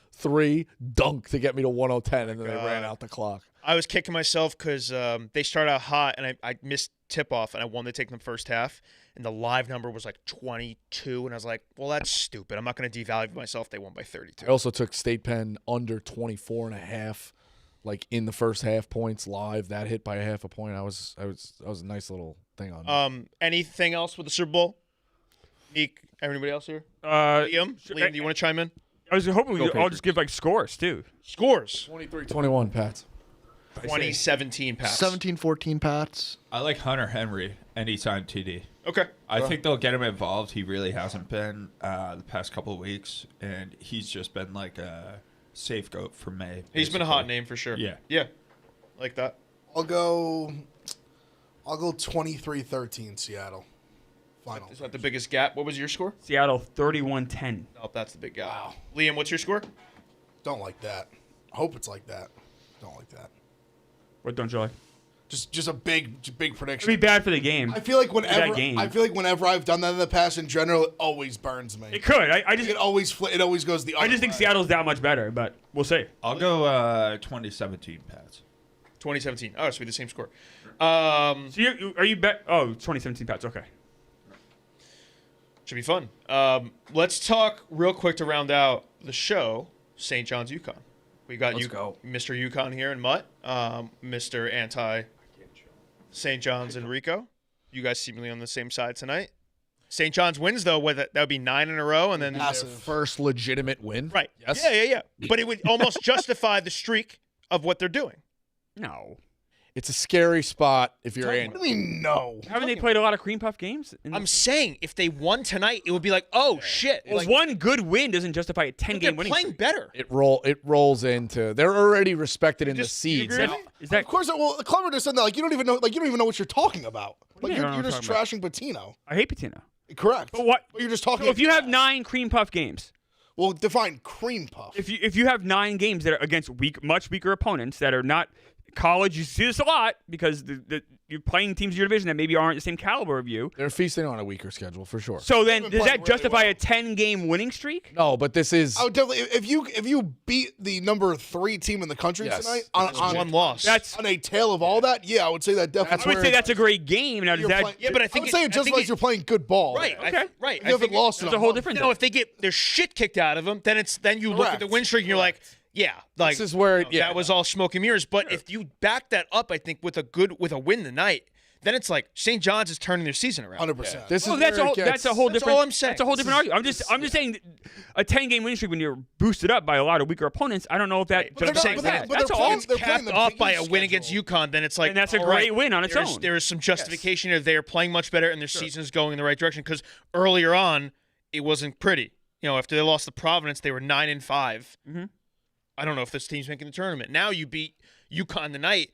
dunk to get me to 110, and then they ran out the clock. I was kicking myself because they started out hot, and I missed tip-off, and I wanted to take them first half, and the live number was like 22, and I was like, well, that's stupid. I'm not going to devalue myself. They won by 32. I also took State Penn under 24.5, like in the first half points live. That hit by a half a point. That was a nice little thing on. Anything else with the Super Bowl? Meek, anybody else here? Uh, Liam, do you want to chime in? I was hoping we Go could all Patriots. just give like scores too. Scores. 23-21, Pats. 2017 Pats. 17-14 Pats. I like Hunter Henry anytime TD. Okay. I think they'll get him involved. He really hasn't been the past couple of weeks, and he's just been like a safe goat for May. He's been a hot basically. name for sure. Yeah. Yeah. Like that. I'll go 23-13 Seattle. Final. Is that the biggest gap? What was your score? Seattle 31-10. Oh, that's the big gap. Wow. Liam, what's your score? Don't like that. Hope it's like that. Don't like that. What don't you like? Just a big It'd prediction. be bad for the game. I feel like that game. whenever I've done that in the past, in general, it always burns me. It could. I just It always goes the other I just think way. Seattle's that much better, but we'll see. I'll go 2017 Pats. 2017. Oh, so we the same score. So are you bet? Oh, 2017 Pats. Okay. Should be fun. Let's talk real quick to round out the show. St. John's, UConn. We got Let's go. Mr. Yukon here and Mutt, Mr. Anti St. John's and Rico. You guys seemingly on the same side tonight. St. John's wins though, that would be 9 in a row, and then Their first legitimate win. right. Yes. Yeah. But it would almost justify the streak of what they're doing. No. It's a scary spot if you're in. What do you mean no? Haven't they played a lot of cream puff games? I'm saying if they won tonight, it would be like, oh shit. Well, Like, one good win doesn't justify a but 10-game they're winning playing streak. better. It rolls into. They're already respected in the Just- seeds. you agree Now, with me? Is that? Of course, well, the Clever just said that. Like you don't even know. Like you don't even know what you're talking about. Like mean I don't you're know just what I'm trashing Patino. I hate Pitino. Correct. But what? But you're just talking. So if you have 9 cream puff games, well, define cream puff. if you have 9 games that are against much weaker opponents that are not college, you see this a lot because you're playing teams in your division that maybe aren't the same caliber of you. they're feasting on a weaker schedule for sure. So then, been does playing that justify really a 10-game winning streak? No, but this is. I would definitely if you beat the number 3 team in the country Yes. tonight It's on one loss. That's. on a tail of all that, yeah, I would say that I definitely. would say that's a great game. Now, does You're that? playing- Yeah, but I I think would say it justifies you're playing good ball. right. Okay. Right. You haven't lost That's in a whole month. different You know, thing. if they get their shit kicked out of them, then you look at the Correct. win streak and you're like, yeah, like This is where that was all smoke and mirrors. But if you back that up, I think with a win tonight, then it's like St. John's is turning their season around. 100%. This Well, is that's where a whole, it gets, that's a whole That's different. all I'm saying. That's a whole This different is- argument. I'm just saying a 10-game winning streak when you're boosted up by a lot of weaker opponents. I don't know if that But I'm justifies saying but that. they're That's all. playing- it's they're playing capped the off Big by a East win against schedule. UConn, then it's like, And that's a all great right, win on its own. There is some justification if they are playing much better and their season's going in the right direction. Because earlier on, it wasn't pretty. You know, after they lost to Providence, they were 9-5. Mm-hmm. I don't know if this team's making the tournament. Now you beat UConn tonight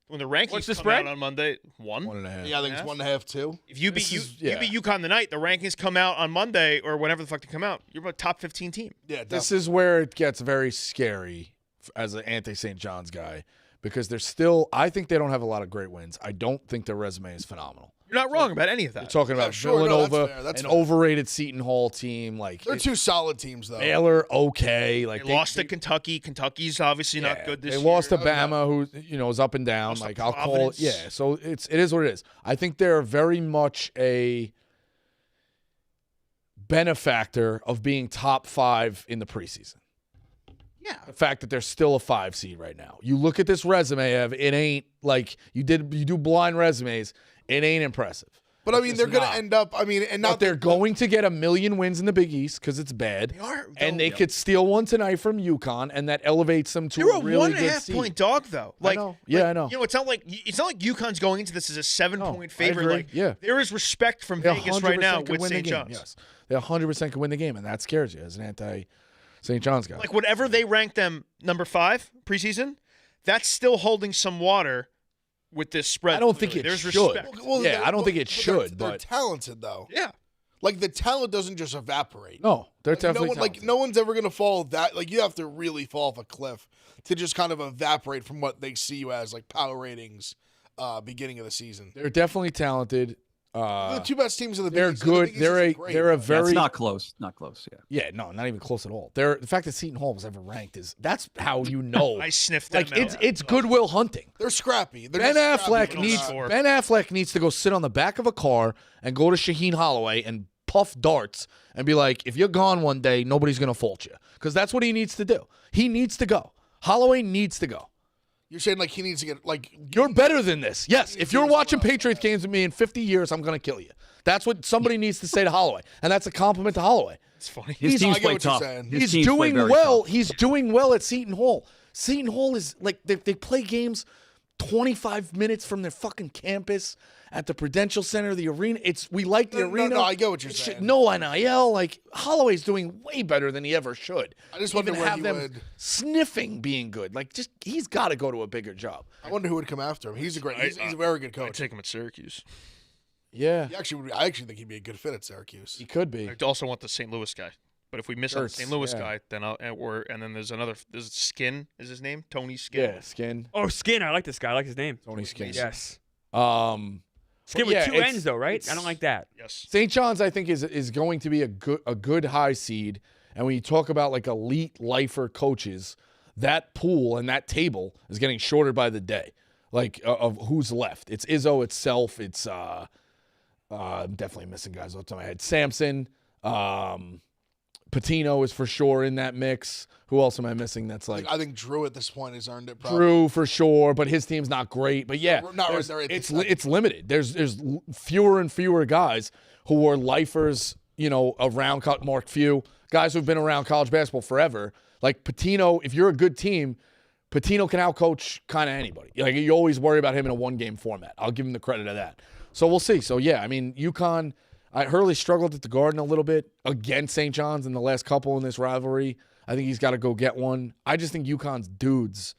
when the rankings What's the come spread? out on Monday. 1.5. Yeah, I think it's 1.5 too. If you beat This you is- beat UConn tonight, the rankings come out on Monday or whenever the fuck they come out. You're a top 15 team. Yeah, This is where it gets very scary as an anti-St. John's guy because they're still. I think they don't have a lot of great wins. I don't think their resume is phenomenal. You're not wrong about any of that. We're talking about sure, no, that's Villanova, fair, that's an fair. overrated Seton Hall team. Like they're 2 solid teams though. Baylor, okay. Like They lost to Kentucky. Kentucky's obviously not good this They year. lost to Bama, who is up and down. Lost to Like I'll call it. Providence. Yeah. So it is what it is. I think they're very much a benefactor of being top 5 in the preseason. Yeah. The fact that they're still a 5 seed right now. You look at this resume, Ev, it ain't like you do blind resumes. It ain't impressive. But I It's mean, just they're going to not. end up. I mean, and But not they're going to get 1 million wins in the Big East because it's bad. They are. And though. they could steal one tonight from UConn, and that elevates them to They were a a really good 1.5 seed. point dog though. Like, know. Yeah, I know. You know, it's not like UConn's going into this as a 7-point I favorite. agree. Like, Yeah. there is respect from They Vegas right 100% now could with win the St. game. John's. Yes, they 100% can win the game, and that scares you as an anti-St. John's guy. Like whatever they rank them number 5 preseason, that's still holding some water with this spread. I don't think clearly. it There's should. respect. Yeah, I don't think it should, They're but- talented though. Yeah. Like the talent doesn't just evaporate. no, they're Like, definitely no one, like talented. no one's ever gonna fall that. Like you have to really fall off a cliff to just kind of evaporate from what they see you as, like power ratings, beginning of the season. They're definitely talented. They're the 2 best teams in the Big They're East. The good. Big East They're isn't a great. they're a That's very not close. Not close. Yeah. no, not even close at all. The fact that Seton Hall was ever ranked that's how you know. I sniffed them like out. it's Goodwill Hunting. They're scrappy. They're Ben just scrappy, Affleck but needs not- score. Ben Affleck needs to go sit on the back of a car and go to Shaheen Holloway and puff darts and be like, if you're gone one day, nobody's gonna fault you, because that's what he needs to do. He needs to go. Holloway needs to go. You're saying like he needs to get like You're better than this. Yes, if you're watching Patriots games with me in 50 years, I'm gonna kill you. That's what somebody needs to say to Holloway, and that's a compliment to Holloway. It's funny. His I teams get play what you're tough. saying. His He's teams play doing very well. tough. He's doing well at Seton Hall. Seton Hall is like they play games 25 minutes from their fucking campus at the Prudential Center, the arena. We like the arena. No, I get what you're It saying. no NIL. Like Holloway's doing way better than he ever should. I just wonder Even where have he them would- sniffing being good. Like he's got to go to a bigger job. I wonder who would come after him. He's a great. He's a very good I'd coach. take him at Syracuse. Yeah, I actually think he'd be a good fit at Syracuse. he could be. I also want the St. Louis guy. But if we miss on the Ertz, St. Louis yeah. guy, then and then there's Skin is his name? Tony Skin. Yeah, Skin. Oh, Skin. I like this guy. I like his name. Tony Skin. Yes. But Skin with yeah, 2 it's- N's though, right? I don't like that. Yes. St. John's, I think, is going to be a good high seed. And when you talk about like elite lifer coaches, that pool and that table is getting shorter by the day. Like of who's left. It's Izzo itself. It's I'm definitely missing guys off the top of my head. Samson, Pitino is for sure in that mix. Who else am I missing? That's like I think Drew at this point has earned it. Probably. Drew for sure, but his team's not great. But yeah, Not right there at it's this time. it's limited. There's fewer and fewer guys who are lifers. Around more few guys who've been around college basketball forever. Like Pitino, if you're a good team, Pitino can outcoach kind of anybody. Like you always worry about him in a one-game format. I'll give him the credit of that. So we'll see. So yeah, I mean UConn. Hurley struggled at the Garden a little bit against St. John's in the last couple in this rivalry. I think he's got to go get one. I just think UConn's dudes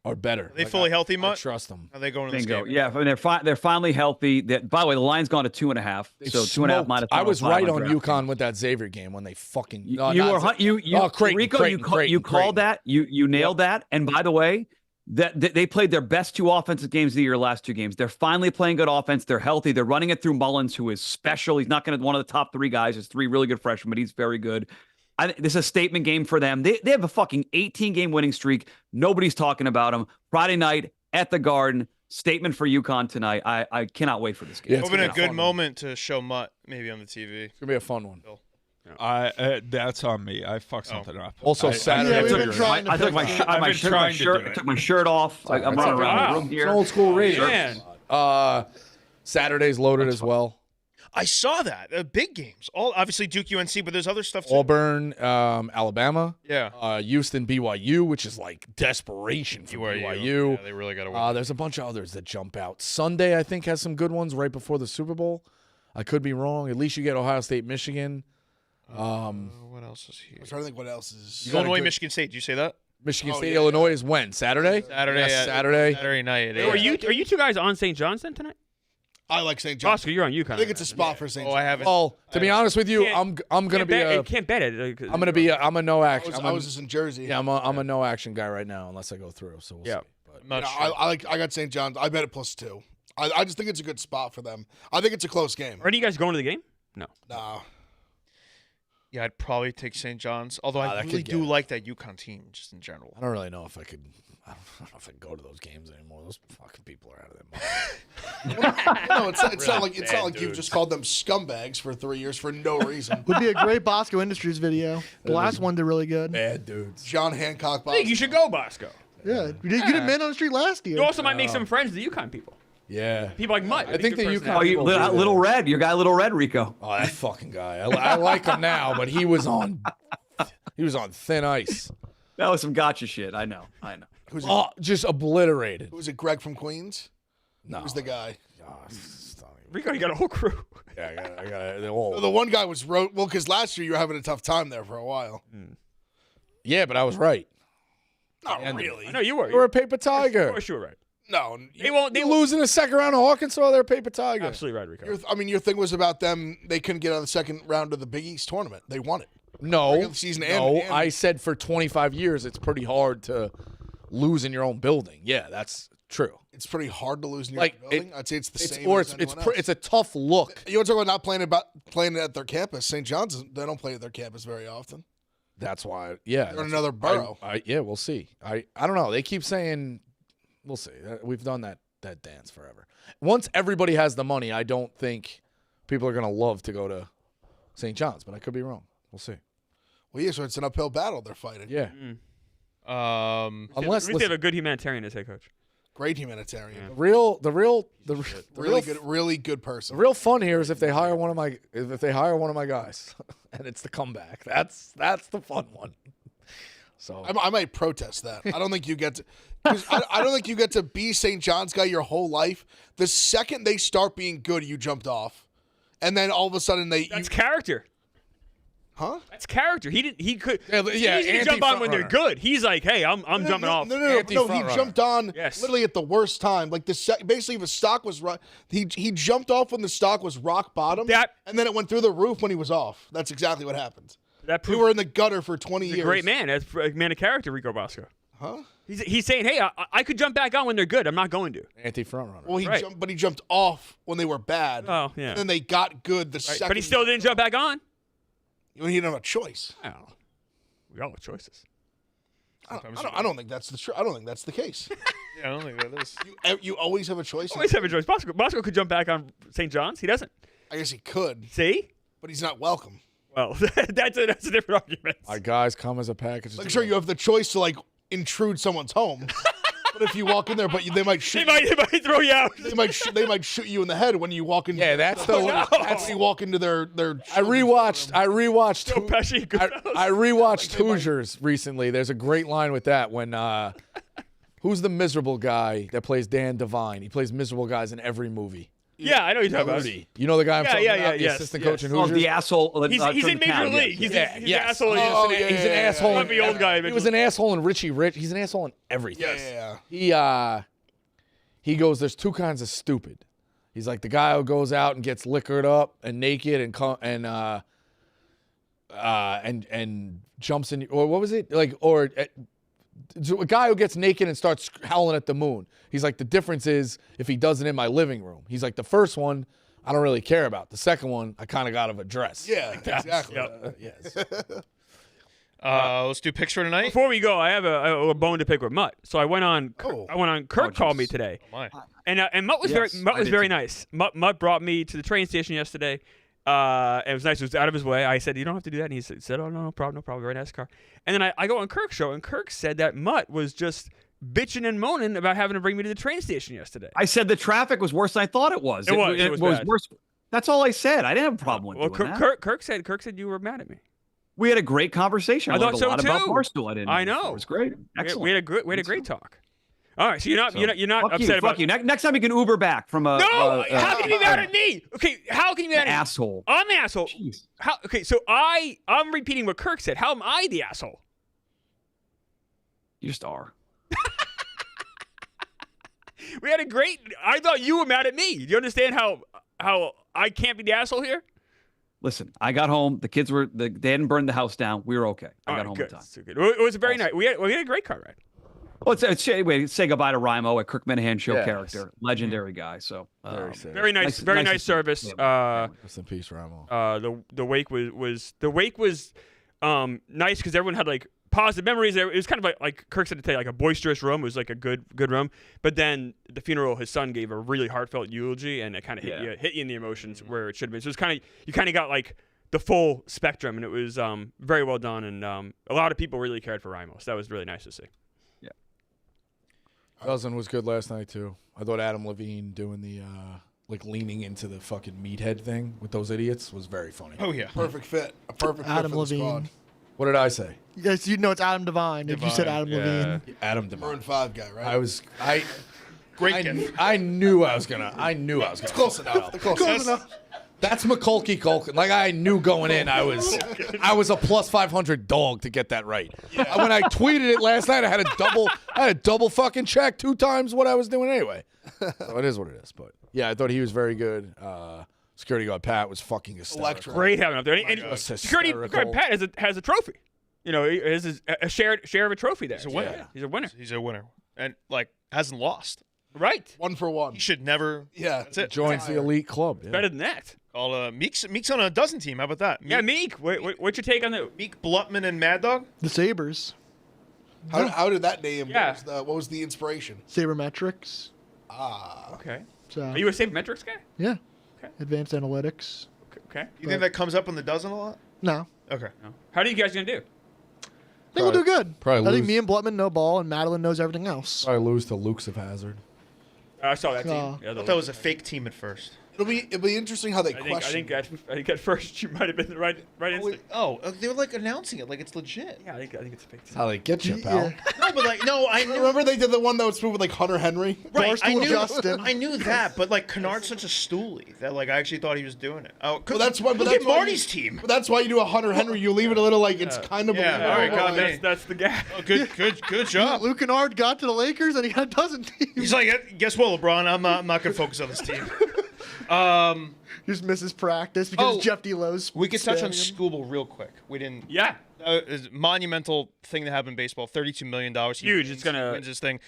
are better. Are they fully healthy, I Mutt? trust them. Are they going to this Bingo. game? Yeah, I mean, they're finally healthy. By the way, the line's gone to 2.5. So 2.5 minus. I was right on 105 UConn with that Xavier game when they fucking. Creighton, Rico, you called that. You nailed that. And by the way, that they played their best 2 offensive games of the year last 2 games. They're finally playing good offense. They're healthy. They're running it through Mullins, who is special. He's not going to one of the top 3 guys. There's 3 really good freshmen, but he's very good. I think this is a statement game for them. They have a fucking 18-game winning streak. Nobody's talking about them. Friday night at the Garden. Statement for UConn tonight. I cannot wait for this game. Yeah, It's been a good moment to show Mutt maybe on the TV. It's gonna be a fun one. That's on me. I fucked something up. Also, Saturday. we've been trying to I took my took my shirt off. I'm running around the room It's here. an old school radio. Man. Saturday's loaded as well. I saw that. Big games. All obviously Duke UNC, but there's other stuff too. Auburn, Alabama. Yeah. Houston, BYU, which is like desperation for BYU. Yeah, they really got to win. There's a bunch of others that jump out. Sunday, I think, has some good ones right before the Super Bowl. I could be wrong. At least you get Ohio State, Michigan. What else is here? I'm trying to think what else is. Illinois, Michigan State. Did you say that? Michigan State, Illinois is when? Saturday? Saturday. Yes, Saturday. Saturday night. Are you 2 guys on St. John's then tonight? I like St. John's. Bosco, you're on UConn. I think it's a spot for St. Oh, John's. I haven't. Well, to be honest with you, I'm gonna be can't bet it. I'm gonna be I'm a no action. I was just in Jersey. Yeah, I'm a no action guy right now unless I go through. So we'll see. But I'm not Yeah, sure. I got St. John's. I bet it +2. I just think it's a good spot for them. I think it's a close game. Are you guys going to the game? No. Nah. Yeah, I'd probably take St. John's. Although I that really could do get it. like that UConn team, just in general. I don't really know if I could. I don't know if I can go to those games anymore. Those fucking people are out of their mind. No, it's not like you've just called them scumbags for 3 years for no reason. Would be a great Bosco Industries video. The last one did really good. Bad dudes. John Hancock. I think you should go, Bosco. Yeah, you did Man on the Street last year. You also might make some friends with the UConn people. Yeah. People like Mutt. I think the good UConn. personality. Oh, you Little Red, your guy Little Red, Rico. Oh, that fucking guy. I like him now, but he was on thin ice. That was some gotcha shit. I know. Who's it? Oh, just obliterated. Who's it? Greg from Queens? No. Who's the guy? Oh, stop it. Rico, you got a whole crew. Yeah, I got they're all. The one guy was because last year you were having a tough time there for a while. Yeah, but I was right. Not really. I know you were. You're a paper Of tiger. course you were right. No. They won't. They You won't. lose in the second round of Arkansas, they're a paper tiger. Absolutely right, Rico. Your thing was about them. They couldn't get out of the second round of the Big East tournament. They won it. No, Regular season no. and- I said for 25 years, it's pretty hard to lose in your own building. Yeah, that's true. It's pretty hard to lose in your Like, own building. I'd say it's the It's same. or as anyone else. it's a tough look. You want to talk about not playing it at their campus? St. John's, they don't play at their campus very often. That's why. Yeah, They're in another borough. Yeah, we'll see. I don't know. They keep saying, we'll see. We've done that dance forever. Once everybody has the money, I don't think people are gonna love to go to St. John's, but I could be wrong. We'll see. Well, yeah, so it's an uphill battle they're fighting. Yeah. At Unless least they have a good humanitarian as head coach. Great humanitarian. the Really good person. The real fun here is if they hire one of my guys, and it's the comeback. That's the fun one. So I might protest that. I don't think you get to. 'Cause I don't think you get to be St. John's guy your whole life. The second they start being good, you jumped off, and then all of a sudden That's character. huh? That's character. He could. Yeah, It's easy to jump on when they're anti-frontrunner. good. He's like, hey, I'm jumping off. No. He Anti-frontrunner. jumped on Yes. literally at the worst time. Like basically, if the stock was he jumped off when the stock was rock bottom, and then it went through the roof when he was off. That's exactly what happened. That We were in the gutter for 20 He's years. a great man. That's a man of character, Rico Bosco. Huh? He's saying, hey, I could jump back on when they're good. I'm not going to. anti-frontrunner. Well, Right. he jumped off when they were bad. Oh, yeah. And then they got good the Right. second. But he still didn't jump back on. When he didn't have a choice. Well, we all have choices. I don't think that's the I don't think that's the case. Yeah, I don't think that is. You always have a choice. Always have a choice. Bosco could jump back on St. John's. He doesn't. I guess he could, See? but he's not welcome. Well, that's a different argument. Our guys come as a package. Like, sure, you have the choice to like intrude someone's home, but if you walk in there, they might shoot. They might throw you out. They might shoot you in the head when you walk in. Yeah, that's That's when you walk into their. I rewatched. Joe Pesci, I rewatched Hoosiers recently. There's a great line with that when who's the miserable guy that plays Dan Devine? He plays miserable guys in every movie. Yeah, I know you're talking about. You know the guy I'm talking about, the yes, assistant yes. coach in Oh, Hoosiers? the asshole. He's from in the Major town, League. yes. He's an asshole. He's an asshole. Grumpy old guy. He was an asshole in Richie Rich. He's an asshole in everything. Yeah. He goes, there's two kinds of stupid. He's like the guy who goes out and gets liquored up and naked and jumps in, or what was it? A guy who gets naked and starts howling at the moon. He's like, the difference is if he does it in my living room. He's like, the first one, I don't really care about. The second one, I kind of got to address. Yeah, exactly. Yes. Let's do picks for tonight. Before we go, I have a bone to pick with Mutt. So I went on. Kirk called me today, and Mutt was very nice. Mutt brought me to the train station yesterday. It was nice. It was out of his way. I said, "You don't have to do that." And he said, "Oh, no problem. Very nice car." And then I go on Kirk's show, and Kirk said that Mutt was just bitching and moaning about having to bring me to the train station yesterday. I said the traffic was worse than I thought it was. It was bad. Worse. That's all I said. I didn't have a problem with doing that. Kirk said you were mad at me. We had a great conversation. I learned thought a lot so about too. Barstool. I know. It was great. Excellent. We had a great talk. All right, so you're not upset about you. Next time you can Uber back from a how can you be mad at me? Okay, how can you be mad at me? Asshole. I'm the asshole. Jeez. Okay, so I'm repeating what Kirk said. How am I the asshole? You just are. We had a great. I thought you were mad at me. Do you understand how I can't be the asshole here? Listen, I got home. The kids they hadn't burned the house down. We were okay. I got home in time. So good. It was very nice. We had a great car ride. Well, anyway, say goodbye to Rimo, a Kirk Minahan show character, legendary guy. So very nice service. Rest in peace, Ramo. The wake was nice because everyone had like positive memories. It was kind of like Kirk said to tell you, like a boisterous room. It was like a good room. But then the funeral, his son gave a really heartfelt eulogy, and it kind of hit you in the emotions where it should have been. So it's you kind of got like the full spectrum, and it was very well done, and a lot of people really cared for Rimo. So that was really nice to see. Yeah. Cousin was good last night too. I thought Adam Levine doing the leaning into the fucking meathead thing with those idiots was very funny. Oh yeah, perfect fit. A perfect Adam fit for the Levine. squad. What did I say? Yes, you know it's Adam Devine. If you said Adam Levine. Adam Devine. Maroon 5 guy, right? I knew I was gonna. It's close enough. Close enough. That's McCulkey Culkin. Like I knew going in, I was a plus 500 dog to get that right. When I tweeted it last night, I had a double fucking check 2 times what I was doing anyway. So it is what it is. But yeah, I thought he was very good. Security guard Pat was fucking hysterical. Great having him up there. And security guard Pat has a trophy. You know, he has a share of a trophy there. He's a winner. Yeah. He's a winner. He's a winner, and hasn't lost. Right. 1 for 1. He should never. Yeah, that's it. Joins the elite club. Yeah. Better than that. Called Meek's on a dozen team. How about that? Yeah, Meek. What's your take on the Meek, Blutman, and Mad Dog? The Sabres. How did that name? Yeah. What was the inspiration? Sabermetrics. Okay. So, Are you a sabermetrics guy? yeah. Okay. Advanced analytics. Okay. You think that comes up on the dozen a lot? No. Okay. How are you guys gonna do? I think we'll do good. probably I think lose. me and Blutman know ball, and Madeline knows everything else. Probably lose to Luke's of Hazard. I saw that team. Oh. Yeah, I thought that was a fake team at first. It'll be interesting how they I question. think at first you might have been the right instinct. Oh, they were like announcing it like it's legit. Yeah, I think it's a fake team. How they get you, pal. No, but I knew. Remember they did the one that was with like Hunter Henry. Right, I Barstool knew. Justin. I knew that, but Kennard's such a stoolie that I actually thought he was doing it. Oh, Well, that's why. But look that's at why Marty's team. But that's why you do a Hunter Henry. You leave it a little like it's kind of. Yeah, all right, believable. got Like, me. That's the gap. Oh, good job. Luke Kennard got to the Lakers, and he got a dozen teams. He's like, guess what, LeBron? I'm not gonna focus on this team. Just misses practice because Oh, Jeff Delo's. We could touch on spamming him. Scooble real quick. We didn't. Yeah. It's a monumental thing that happened in baseball. $32 million. He Huge. wins- It's gonna- he wins this thing.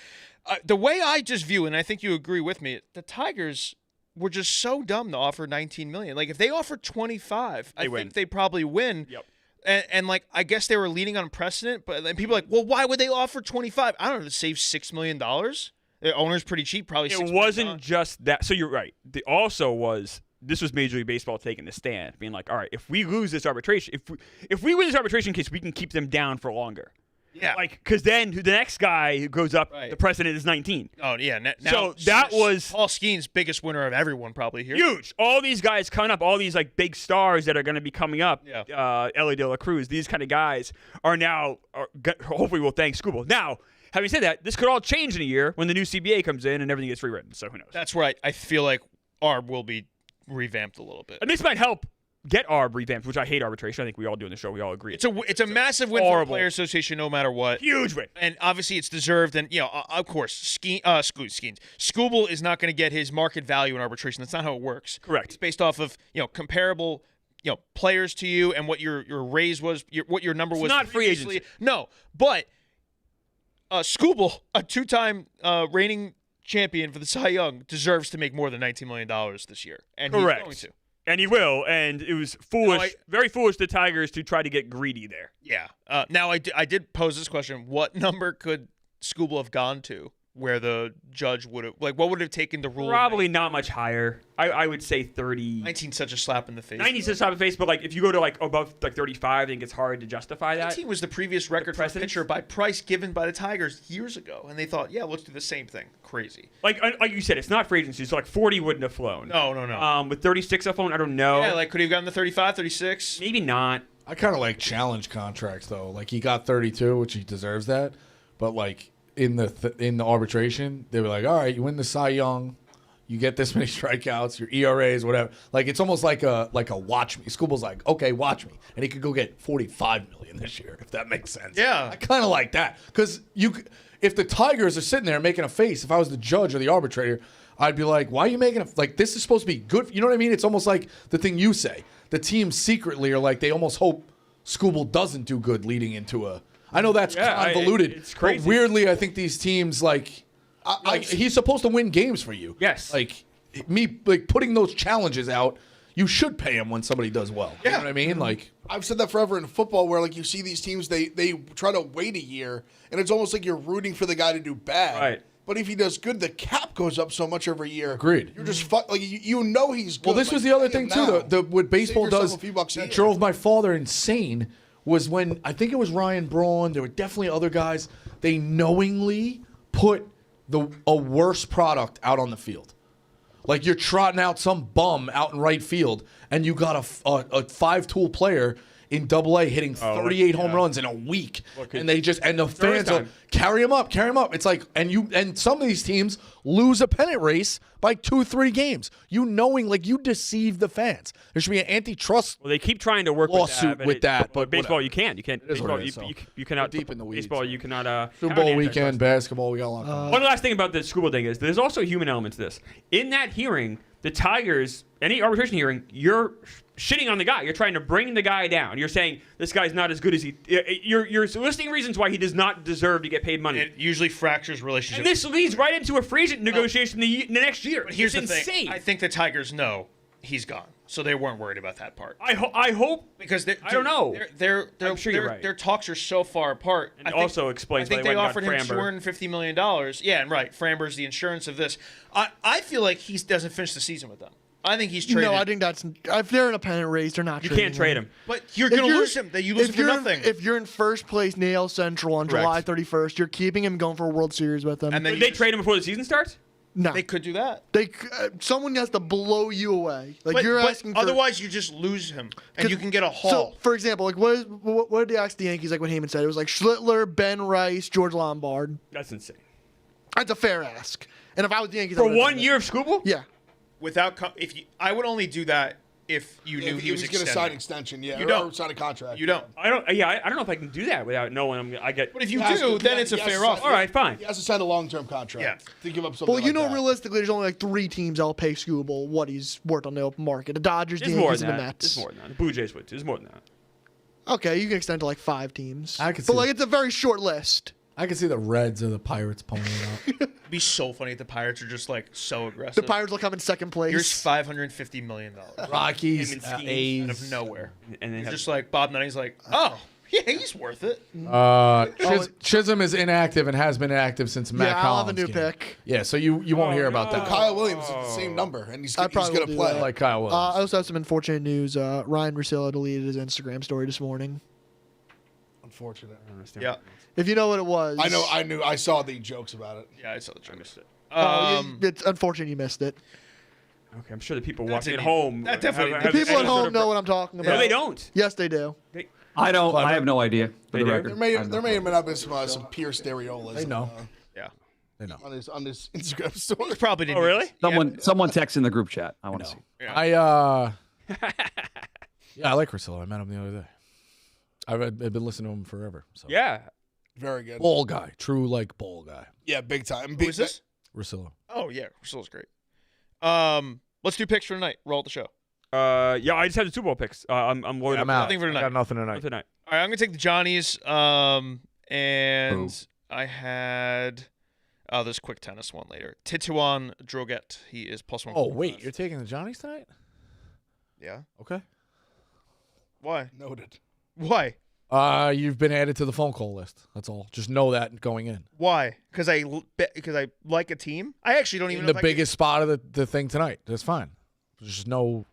The way I just view, and I think you agree with me, the Tigers were just so dumb to offer $19 million. Like if they offered 25, I win. think they probably win. Yep. And I guess they were leaning on precedent, but then people are like, well, why would they offer 25? I don't know, to save $6 million. The owner's pretty cheap, probably. $6 It million. wasn't just that. So you're right. The also was this was Major League Baseball taking a stand, being like, all right, if we lose this arbitration, if we win this arbitration case, we can keep them down for longer. Yeah. Like, because then the next guy who goes up, Right. the precedent is 19. Oh, yeah. Now, So that was Paul Skeen's biggest winner of everyone probably here. huge. All these guys coming up, all these like big stars that are going to be coming up, Yeah. Ellie De La Cruz, these kind of guys hopefully will thank Scooble. Now, having said that, this could all change in a year when the new CBA comes in and everything gets rewritten. So who knows? That's where I feel like ARB will be revamped a little bit. And this might help get ARB revamped, which I hate arbitration. I think we all do in the show. We all agree. It's a massive win for the horrible. Players Association no matter what. Huge win. And obviously it's deserved. And, of course, Scooble is not going to get his market value in arbitration. That's not how it works. Correct. It's based off of, comparable, players to you and what your raise was, what your number was. Not free previously. agency. No, but Scooble, a two-time reigning champion for the Cy Young, deserves to make more than $19 million this year. And Correct. he's going to. And he will. And it was foolish, very foolish the Tigers to try to get greedy there. Yeah. Now, I did pose this question. What number could Scooble have gone to where the judge would have, what would it have taken to rule? Probably not much higher. I would say 30. 19 such a slap in the face. 90 is a slap in the face, but if you go to above 35, I think it's hard to justify that. 19 was the previous record for a pitcher by price given by the Tigers years ago, and they thought, let's do the same thing. Crazy. Like you said, it's not free agency, so 40 wouldn't have flown. No. With 36 a flown, I don't know. Yeah, could he have gotten the 35, 36? Maybe not. I kind of like challenge contracts though. Like he got 32, which he deserves that. But in the arbitration, they were like, all right, you win the Cy Young, you get this many strikeouts, your ERAs, whatever. It's almost like a watch me. Scooble's like, okay, watch me, and he could go get $45 million this year if that makes sense. Yeah, I kind of like that because if the Tigers are sitting there making a face, if I was the judge or the arbitrator, I'd be like, why are you making this is supposed to be good? You know what I mean? It's almost like the thing you say. The teams secretly are they almost hope Scooble doesn't do good leading into a. I know that's convoluted. It's crazy. But weirdly, I think these teams he's supposed to win games for you. Yes. Putting those challenges out, you should pay him when somebody does well. You know what I mean? I've said that forever in football where you see these teams, they try to wait a year, and it's almost like you're rooting for the guy to do bad. Right. But if he does good, the cap goes up so much every year. Agreed. You're just he's good. Well, this was the other thing too. What baseball does a few bucks a that year. drove my father insane was when I think it was Ryan Braun. There were definitely other guys. They knowingly put a worse product out on the field. You're trotting out some bum out in right field, and you got a 5-tool player in Double-A hitting 38 home runs in a week, and the fans will carry him up. It's and some of these teams lose a pennant race by 2-3 games. You deceive the fans. There should be an antitrust. Well, they keep trying to work lawsuit with that. but baseball, whatever. you can't. You can't. It is what Baseball, it is, so. you cannot. We're deep in the weeds, baseball, so. you cannot. Super have an Bowl antitrust. weekend, basketball, we got a lot. One last thing about the Scooble thing is there's also a human element to this. In that hearing, the Tigers, any arbitration hearing, you're shitting on the guy. You're trying to bring the guy down. You're saying this guy's not as good as he. You're listing reasons why he does not deserve to get paid money. It usually fractures relationships. And this leads right into a free agent negotiation the next year. But here's it's the insane. thing. I think the Tigers know he's gone, so they weren't worried about that part. I hope because I don't know. I'm sure you're right. Their talks are so far apart. And also explains I think why they went offered and him got Framber. $250 million. Yeah, and right. Framber's the insurance of this. I feel like he doesn't finish the season with them. I think he's traded. No, I think that's if they're in a pennant race, they're not. You can't trade him. But you're going to lose him. You lose him for nothing. If you're in first place, Nail Central on Correct. July 31st, you're keeping him going for a World Series with them. And then Would they trade him before the season starts? No, they could do that. Someone has to blow you away. But You're asking. For, otherwise, you just lose him, and you can get a haul. So, for example, what did they ask the Yankees? What Heyman said, it was Schlittler, Ben Rice, George Lombard. That's insane. That's a fair ask. And if I was the Yankees, I For would've 1 done year it. of Scooble? Yeah. I would only do that if you knew he was going to extending. sign extension. Yeah, You or don't. sign a contract. You don't. I don't know if I can do that without knowing I get. But if you has do, to- then he it's a has to fair sign- offer. All right, fine. He has to sign a long-term contract. Yeah. To give up something. Well, like that. realistically, there's only 3 teams that'll pay Scooble what he's worth on the open market: the Dodgers, It's the more Yankees, than and the that. Mets. It's more than that. The Blue Jays would too. It's more than that. Okay, you can extend to 5 teams. I could see but that. it's a very short list. I can see the Reds or the Pirates pulling it out. It'd be so funny if the Pirates are just so aggressive. The Pirates will come in second place. Here's $550 million. Rockies, Him and schemes A's. out of nowhere. And then He's have- just Bob Nutting's oh, Yeah, he's worth it. Chisholm is inactive and has been inactive since Matt Yeah, Collins. I'll have a new game. pick. Yeah, so you won't hear about that. Kyle Williams is the same number, and he's going probably to will do play. that. Like Kyle Williams. I also have some unfortunate news. Ryan Russillo deleted his Instagram story this morning. Unfortunate. Yeah. If you know what it was. I saw the jokes about it. Yeah, I saw the joke. It's unfortunate you missed it. Okay, I'm sure the people That's watching at an- home. that definitely- have The People any at sort home of- know what I'm talking about. No, they don't. Yes, they do. I don't. I have no idea. For They the do? record, There may I have no have idea. been up some Pierce Stereolas. They know. Yeah. They know. on his Instagram story. He probably didn't. Oh, really? Someone text in the group chat. I want to see. Yeah. Yeah, I like Russillo. I met him the other day. I've been listening to him forever. So. Yeah. Very good. Ball guy. True, like, ball guy. Yeah, big time. Who is this? Russillo. Oh yeah, Russillo's great. Let's do picks for tonight. Roll the show. Yeah, I just had the Super Bowl picks. I'm loaded I'm up out. Nothing for I tonight. got nothing for tonight. tonight. All right, I'm gonna take the Johnnies. And Boom. I had. Oh, there's a quick tennis one later. Tituan Droget. He is +1. Oh, wait. You're taking the Johnnies tonight? Yeah. Okay. Why? Noted. Why? You've been added to the phone call list. That's all. Just know that going in. Why? Because I like a team. I actually don't even In know the if I biggest spot of the thing tonight. That's fine. Just know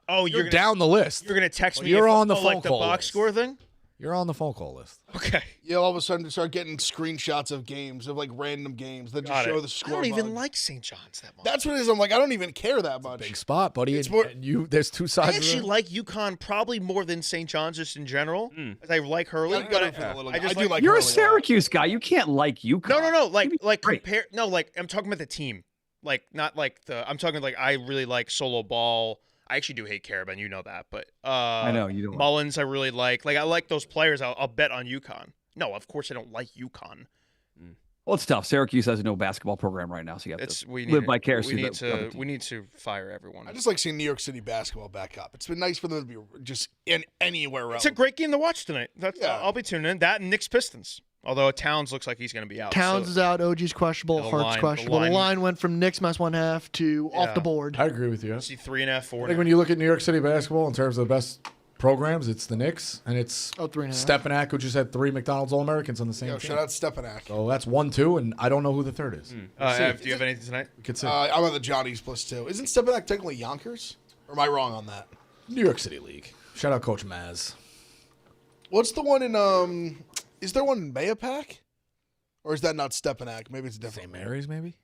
Oh, you're gonna, down the list. You're gonna text me. You're if- on the oh, like phone the call box list. score thing. You're on the phone call list. Okay. Yeah, all of a sudden start getting screenshots of games, of like random games that just Got show it. the I score. don't even bug. like St. John's that much. That's what it is. I'm like, I don't even care that much. Big spot, buddy. It's And, more- and you. There's two I sides. actually of it. like UConn probably more than St. John's just in general. As I like Hurley, Yeah, you gotta but put a little- I just I do like You're a Hurley a lot. Syracuse guy. You can't like UConn. No. Like Great. compare. No, like I'm talking about the team. Like not like the. I'm talking like I really like Solo Ball. I actually do hate Carabin, you know that, but I know you don't. Mullins I really like. Like I like those players. I'll bet on UConn. No, of course I don't like UConn. Well, it's tough. Syracuse has no basketball program right now, so you have It's to we live need, vicariously. we need through the other to team. we need to fire everyone. I just like seeing New York City basketball back up. It's been nice for them to be just in anywhere else. It's a great game to watch tonight. That's Yeah. I'll be tuning in. That and Knicks Pistons. Although Towns looks like he's going to be out. Towns so- is out. OG's questionable. Yeah, the Hart's line- the questionable. The line- line went from Knicks -1/2 to off Yeah. the board. I agree with you. I See 3.5, 4. think when you look at New York City basketball in terms of the best programs, it's the Knicks and it's 3.5. Stepanak, who just had 3 McDonald's All-Americans on the same Yo, team. shout out Stepanak. So that's 1-2, and I don't know who the third is. Ev, do you have anything tonight? We could say I'm on the Johnnies +2. Isn't Stepanak technically Yonkers? Or am I wrong on that? New York City League. Shout out Coach Maz. What's the one in is there one in Mayapack? Or is that not Stepanak? Maybe it's a different. St. Mary's, maybe?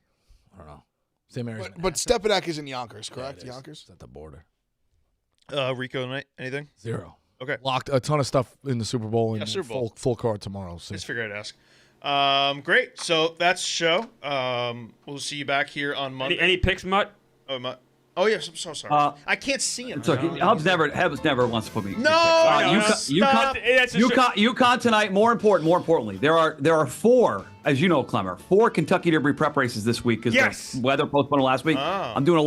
I don't know. St. Mary's. But Stepanak is in Yonkers, correct? Yeah, it is. Yonkers? It's at the border. Rico tonight? Anything? 0. Okay. Locked a ton of stuff in the Super Bowl and Yeah, Super Bowl. full card tomorrow. So. Just figured I'd ask. Great. So that's the show. We'll see you back here on Monday. Any picks, Mutt? Oh yes, I'm so sorry. I can't see him. It's okay. Hubs never wants to put me. No, Stop. That's a UConn tonight. More importantly, there are 4, as you know, Clemmer, 4 Kentucky Derby prep races this week because Yes. the weather postponed last week. Oh. I'm doing a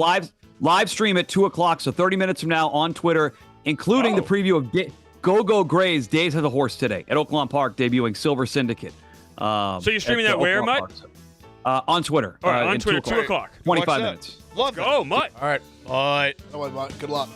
live stream at 2:00, so 30 minutes from now on Twitter, including the preview of Go Gray's Days of the Horse today at Oaklawn Park, debuting Silver Syndicate. So you're streaming at that where, Oaklawn Mutt? Park. On Twitter. All right, on at Twitter, 2:00. 2:00. 25 Watch that. minutes. Love Go, Mutt. All right. All right. Good luck.